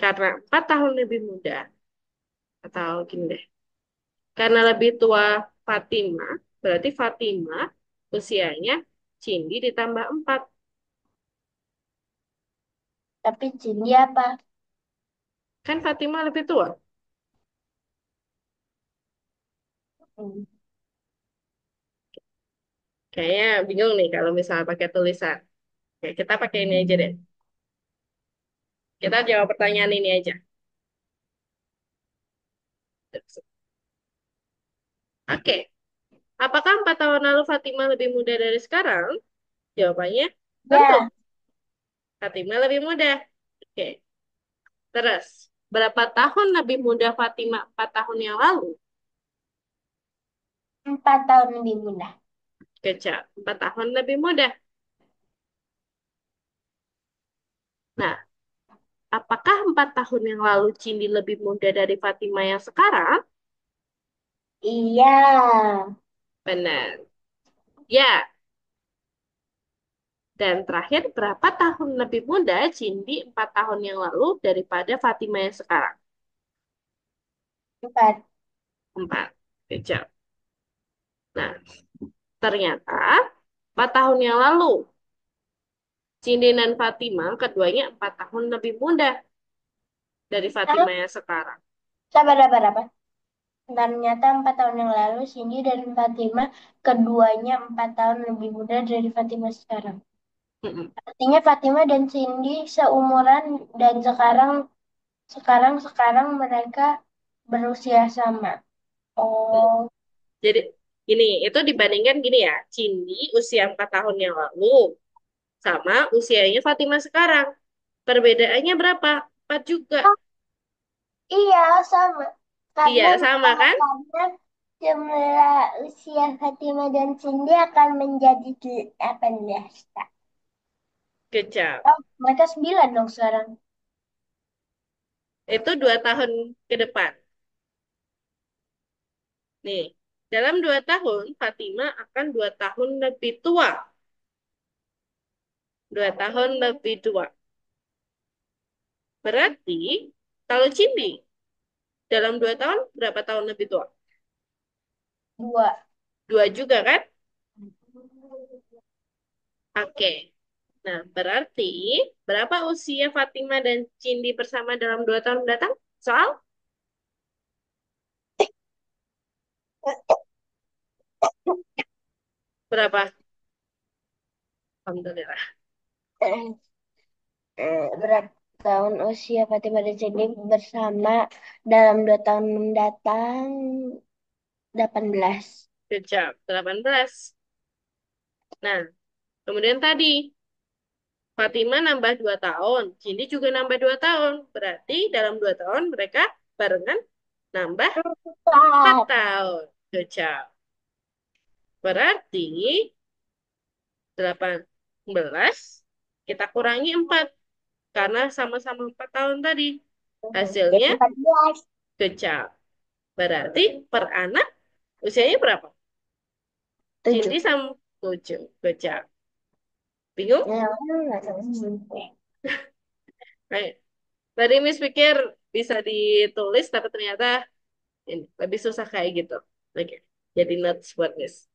karena 4 tahun lebih muda. Atau gini deh. Karena lebih tua Fatima, berarti Fatima usianya Cindy ditambah 4. Tapi Cindy apa? Kan Fatima lebih tua. Hmm. Kayaknya bingung nih kalau misalnya pakai tulisan. Oke, kita pakai ini aja deh. Kita jawab pertanyaan ini aja. Oke, apakah 4 tahun lalu Fatima lebih muda dari sekarang? Jawabannya tentu. Ya, Fatima lebih muda. Oke, terus. Berapa tahun lebih muda Fatima 4 tahun yang lalu? 4 tahun lebih muda. Kecap, 4 tahun lebih muda. Nah, apakah 4 tahun yang lalu Cindy lebih muda dari Fatima yang sekarang? Iya. Benar. Ya, dan terakhir, berapa tahun lebih muda Cindy 4 tahun yang lalu daripada Fatima yang sekarang? 4. 4. Kejap. Nah, ternyata 4 tahun yang lalu Cindy dan Fatima keduanya 4 tahun lebih muda dari Hah? Fatima yang sekarang. Sabar, sabar, sabar. Ternyata 4 tahun yang lalu Cindy dan Fatima keduanya 4 tahun lebih muda dari Fatima sekarang. Mm-mm. Artinya Fatima dan Cindy seumuran dan sekarang sekarang mereka berusia sama. Oh, Jadi gini, itu dibandingkan gini ya, Cindy usia 4 tahun yang lalu sama usianya Fatima sekarang. Perbedaannya berapa? 4 juga. oh, iya sama. Iya, sama kan? Karena jumlah usia Fatima dan Cindy akan menjadi 18. Kejap. Oh, mereka 9 dong sekarang. Itu 2 tahun ke depan. Nih, dalam 2 tahun, Fatima akan 2 tahun lebih tua. 2 tahun lebih tua. Berarti, kalau Cindy, dalam 2 tahun, berapa tahun lebih tua? 2. 2 juga kan? Oke. Nah, berarti, berapa usia Fatima dan Cindy bersama dalam 2 tahun mendatang? Soal? Berapa? Alhamdulillah. Berapa tahun usia Fatima dan Cindy bersama dalam 2 tahun mendatang? 18. Kejap. 18. Nah, kemudian tadi, Fatima nambah 2 tahun. Cindy juga nambah 2 tahun. Berarti dalam 2 tahun mereka barengan nambah 4 4. tahun. Kejap. Berarti 18 kita kurangi 4. Karena sama-sama 4 tahun tadi. Jadi Hasilnya 14. kejap. Berarti per anak usianya berapa? 7. Cindy sama 7. Kejap. Bingung? Ya, nggak tahu. Kayak tadi Miss pikir bisa ditulis, tapi ternyata ini lebih susah kayak gitu. Oke, jadi notes buat Miss.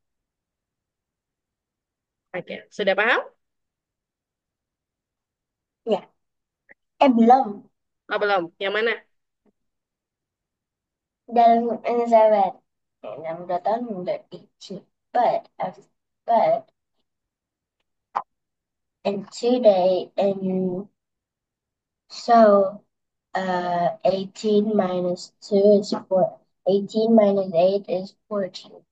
Oke, sudah paham? Ya, belum. Oh, belum. Yang mana? Dalam sahabat. Dalam 2 tahun udah dici. But in 2 days, and so 18 minus 2 is 4. 18 minus 8 is 14.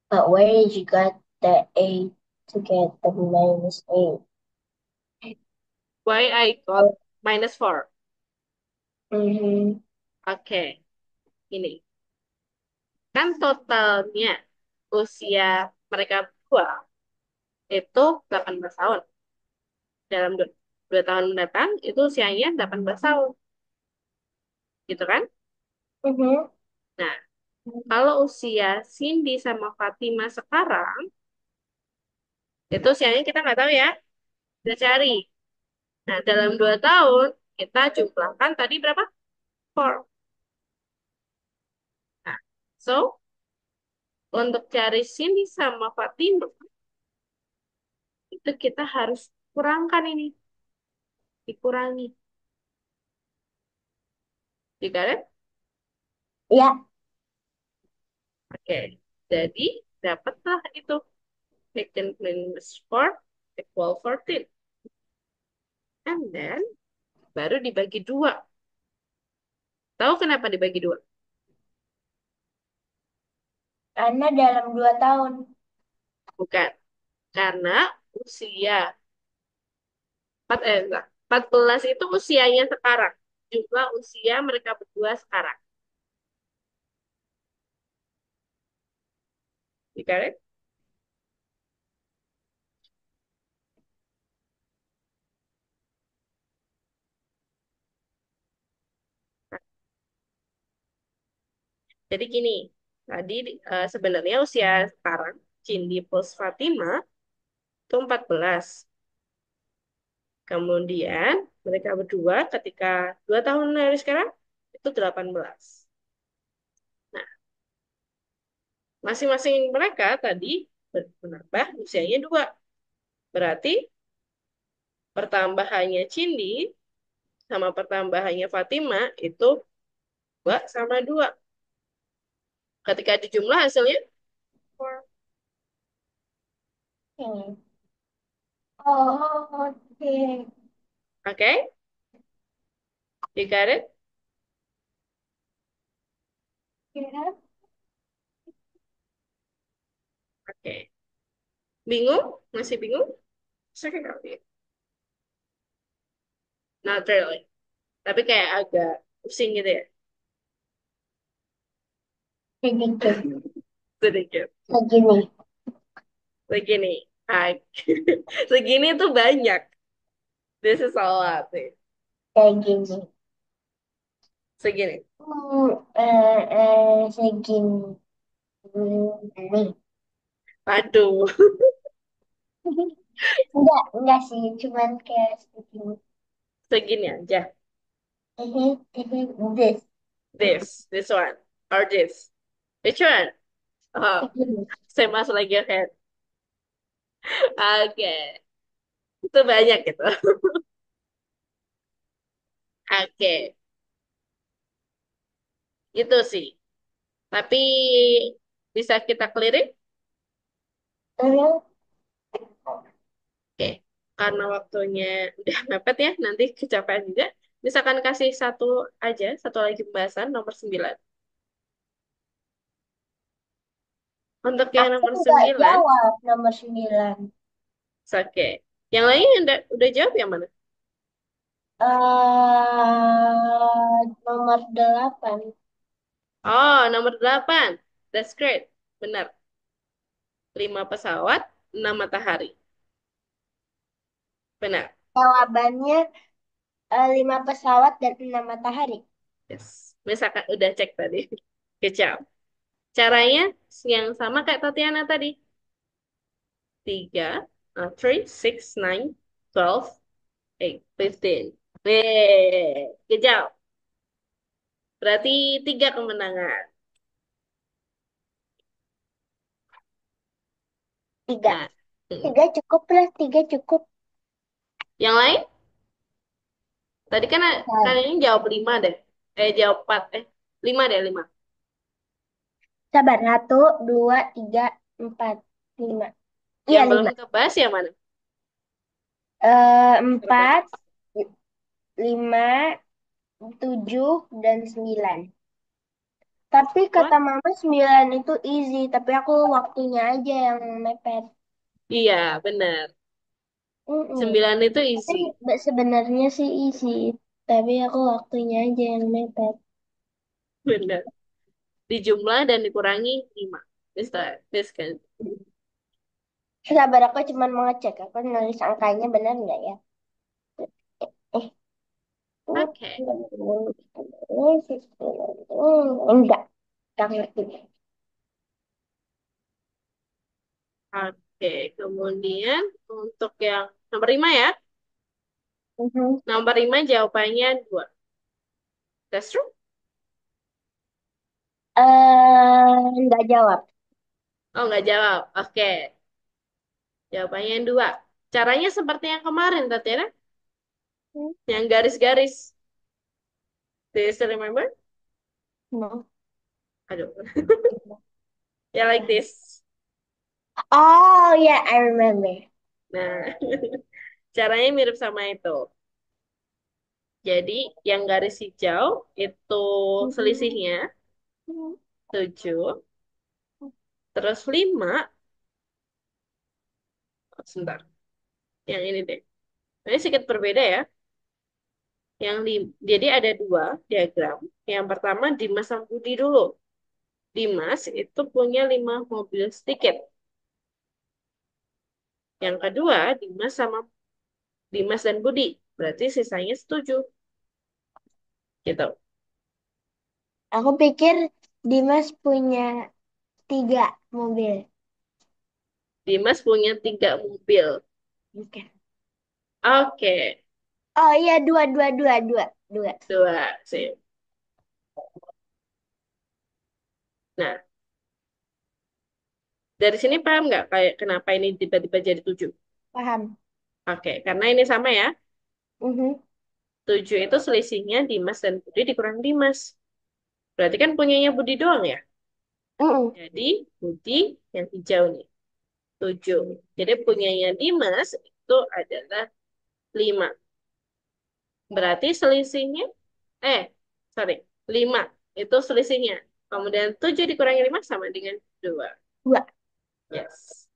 But where did you get the 8 to get the minus 8? Why I got -4. Mm-hmm. Oke, ini. Kan totalnya usia mereka berdua itu 18 tahun. Dalam dua tahun mendatang itu usianya 18 tahun. Gitu kan? Mm-hmm. Nah, kalau usia Cindy sama Fatima sekarang, itu usianya kita nggak tahu ya. Kita cari. Nah, dalam 2 tahun, kita jumlahkan tadi berapa? 4. Nah, so, untuk cari Cindy sama Fatima, itu kita harus kurangkan ini. Dikurangi. Jika ada? Ya, Oke. Jadi, dapatlah itu. 18 minus 4 equal 14. And then, baru dibagi dua. Tahu kenapa dibagi dua? karena dalam 2 tahun. Bukan. Karena usia enggak. 14 itu usianya sekarang. Jumlah usia mereka berdua sekarang. Dikaret? Jadi gini, tadi sebenarnya usia sekarang Cindy plus Fatima itu 14. Kemudian mereka berdua ketika 2 tahun dari sekarang itu 18. Nah, masing-masing mereka tadi menambah usianya 2. Berarti pertambahannya Cindy sama pertambahannya Fatima itu 2 sama 2. Ketika dijumlah hasilnya 4. Hmm. Oh, oke. Oke? You got it? Ya. Oke. Bingung? Masih bingung? Saya kali. Not really. Tapi kayak agak pusing gitu ya. Sedikit. Sedikit. Segini. Segini. Ah, segini tuh banyak. This is a lot nih. Kayak gini. Segini. Segini. Aduh. Enggak sih, cuman kayak segini. Segini aja. This. This one. Or this. Which one? Oh, Segini. saya masuk lagi ahead. Oke. Itu banyak gitu. Oke. Itu sih. Tapi bisa kita clearing? Mhm. Oke, karena waktunya udah mepet ya, nanti kecapean juga. Misalkan kasih satu aja, satu lagi pembahasan, nomor 9. Untuk yang Aku nomor nggak 9, jawab nomor 9. oke. Yang lain udah jawab yang mana? Nomor 8. Oh, nomor 8. That's great. Benar. 5 pesawat, 6 matahari. Benar. Jawabannya 5 pesawat dan 6 matahari. Yes. Misalkan udah cek tadi. Kecap. Caranya yang sama kayak Tatiana tadi. 3. Three, six, nine, 12, 8, 15. Weh, kejauh. Berarti tiga kemenangan. Tiga. Nah, mm. Tiga cukup lah, tiga cukup. Yang lain? Tadi kan Nah, kalian jawab lima deh. Jawab empat. Lima deh, lima. sabar. Satu, dua, tiga, empat, lima. Iya, Yang belum lima. kebahas yang mana? Empat, Terbahas. lima, tujuh, dan sembilan. Tapi kata What? mama sembilan itu easy, tapi aku waktunya aja yang mepet. Iya, benar. Mm-mm. Sembilan itu Tapi easy. sebenarnya sih easy, tapi aku waktunya aja yang mepet. Benar. Dijumlah dan dikurangi lima. Bisa, bisa kan? Sabar, aku cuma mau ngecek, aku nulis angkanya benar nggak ya? Eh, Oke. enggak ngerti. Oke. Kemudian untuk yang nomor lima ya. Mhm. Nomor lima jawabannya dua. That's true? Nggak jawab. Oh, nggak jawab. Oke. Jawabannya yang dua. Caranya seperti yang kemarin, Tatiana. Yang garis-garis. Do you still remember? No. Aduh. Ya, like this. Oh yeah, I remember. Nah, caranya mirip sama itu. Jadi, yang garis hijau itu selisihnya 7, terus 5. Sebentar, yang ini deh. Ini sedikit berbeda ya. Jadi ada dua diagram. Yang pertama Dimas sama Budi dulu. Dimas itu punya 5 mobil sedikit. Yang kedua Dimas dan Budi. Berarti sisanya 7. Gitu. Aku pikir Dimas punya tiga mobil. Dimas punya 3 mobil. Oke. Oke, Oh iya, dua, dua, dua, dua, dua. dua sih. Nah, dari sini paham nggak kayak kenapa ini tiba-tiba jadi 7? Paham? Oke, karena ini sama ya. Mhm. 7 itu selisihnya Dimas dan Budi dikurang Dimas. Berarti kan punyanya Budi doang ya. Mm-mm. Jadi Budi yang hijau nih. 7. Jadi punyanya Dimas itu adalah 5. Berarti selisihnya, eh, sorry, 5 itu selisihnya. Kemudian 7 dikurangi 5 sama dengan 2. Dua. Yes.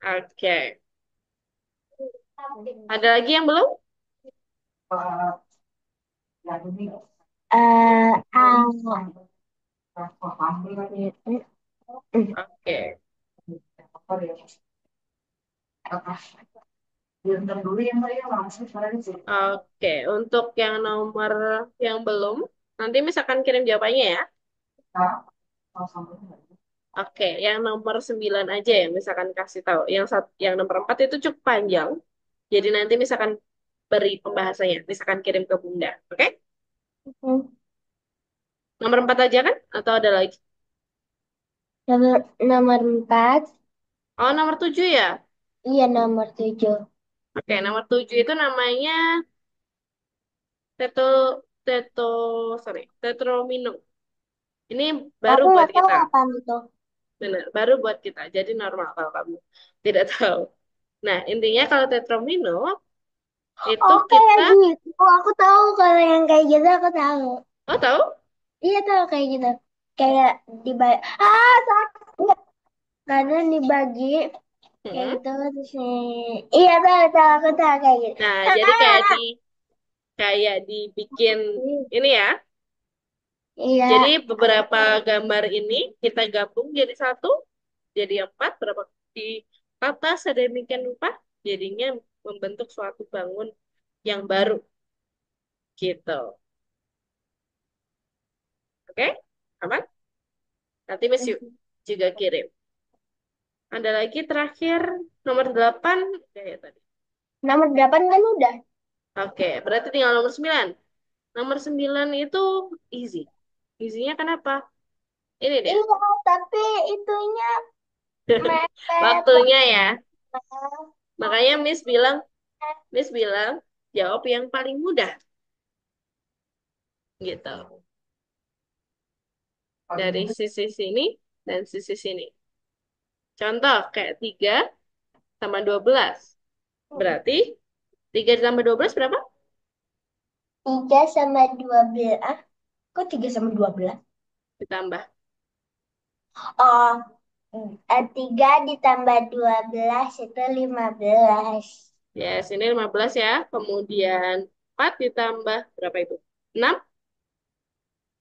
Oke. Ada lagi yang belum? Oke. Oke. Untuk yang nomor yang belum, nanti misalkan kirim jawabannya ya. Oke, yang nomor 9 aja ya, misalkan kasih tahu. Yang nomor 4 itu cukup panjang. Jadi nanti misalkan beri pembahasannya, misalkan kirim ke Bunda. Oke? Nomor 4 aja kan? Atau ada lagi? Nomor empat. Oh, nomor 7 ya? Iya, nomor tujuh. Oke, nomor 7 itu namanya teto, teto, sorry, tetromino. Ini baru Aku buat nggak tahu kita. apa itu. Benar, baru buat kita. Jadi normal kalau kamu tidak tahu. Nah, intinya kalau tetromino itu Oh, kayak kita, gitu. Aku tahu kalau yang kayak gitu aku tahu. oh tahu? Iya tahu kayak gitu. Kayak dibagi. Sakit. Karena dibagi kayak Hmm. gitu terus iya tahu tahu aku tahu kayak gitu. Nah, jadi Ah, kayak dibikin ini ya. iya. Jadi beberapa gambar ini kita gabung jadi satu, jadi 4, berapa ditata sedemikian rupa, jadinya membentuk suatu bangun yang baru gitu. Oke? Aman? Nanti Miss Yu juga kirim. Ada lagi terakhir nomor 8. Oke, ya tadi. Nomor 8 kan udah. Oke, berarti tinggal nomor 9. Nomor 9 itu easy. Easy-nya kenapa? Ini dia. Iya, tapi itunya mepet. Waktunya ya. Makanya Miss bilang jawab yang paling mudah gitu. Dari sisi sini dan sisi sini. Contoh kayak 3 tambah 12. Berarti 3 ditambah 12 berapa? 3 sama 12. Kok 3 sama 12? Ditambah. Oh, 3 ditambah 12 itu 15. Yes, ini 15 ya. Kemudian 4 ditambah berapa itu? 6,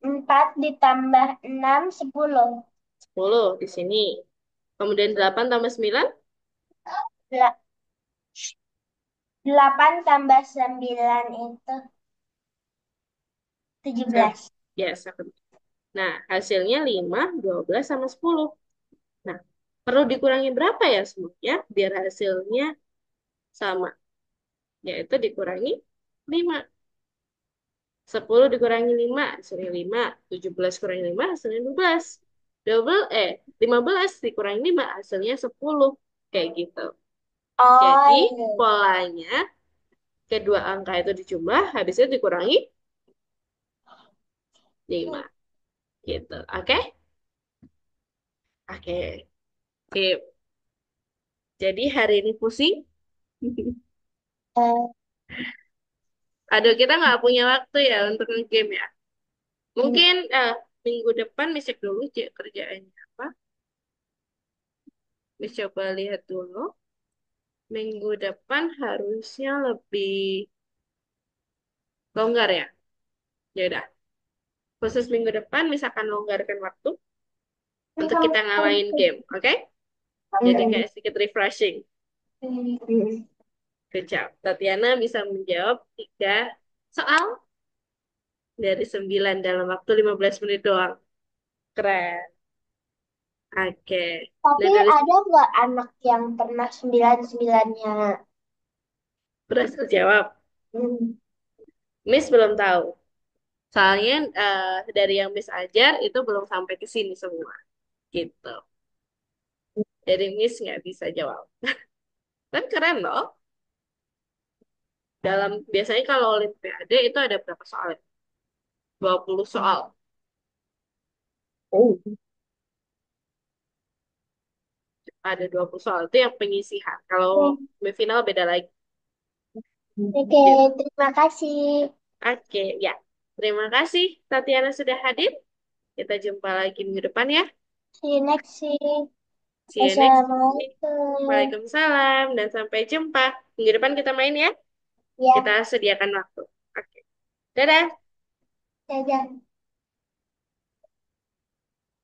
4 ditambah 6, 10. 10 di sini. Kemudian 8 tambah 9. 8 tambah 9 itu Sa- 17. Yes, nah, hasilnya 5, 12 sama 10. Nah, perlu dikurangi berapa ya semuanya biar hasilnya sama? Yaitu dikurangi 5. 10 dikurangi 5 hasilnya 5. 17 kurangi 5 hasilnya 12. 15 dikurangi 5 hasilnya 10. Kayak gitu. Oh Jadi, iya. polanya kedua angka itu dijumlah, habis itu dikurangi 5. Gitu. Oke? Oke. Sip. Jadi hari ini pusing. Eh, Aduh, kita nggak punya waktu ya untuk nge-game ya. hmm, Mungkin minggu depan Miss cek dulu kerjaannya apa. Miss coba lihat dulu. Minggu depan harusnya lebih longgar ya. Ya udah. Khusus minggu depan Miss akan longgarkan waktu untuk kita ngalahin game, oke? Jadi kayak sedikit refreshing. Good job. Tatiana bisa menjawab 3 soal dari 9 dalam waktu 15 menit doang. Keren. Oke. Nah, Tapi dari ada nggak anak yang pernah 9-9-nya? berhasil jawab. Hmm. Miss belum tahu. Soalnya dari yang Miss ajar itu belum sampai ke sini semua. Gitu. Jadi Miss nggak bisa jawab. Kan keren loh. Biasanya kalau Olimpiade itu ada berapa soal? 20 soal. Oh. Ada 20 soal. Itu yang penyisihan. Kalau semifinal beda lagi. Oke, Gitu. terima kasih. Oke, ya. Terima kasih Tatiana sudah hadir. Kita jumpa lagi minggu depan ya. See you next week. See you next week. Assalamualaikum. Waalaikumsalam dan sampai jumpa. Minggu depan kita main ya. Kita Ya, sediakan waktu. Oke. Dadah. dadah.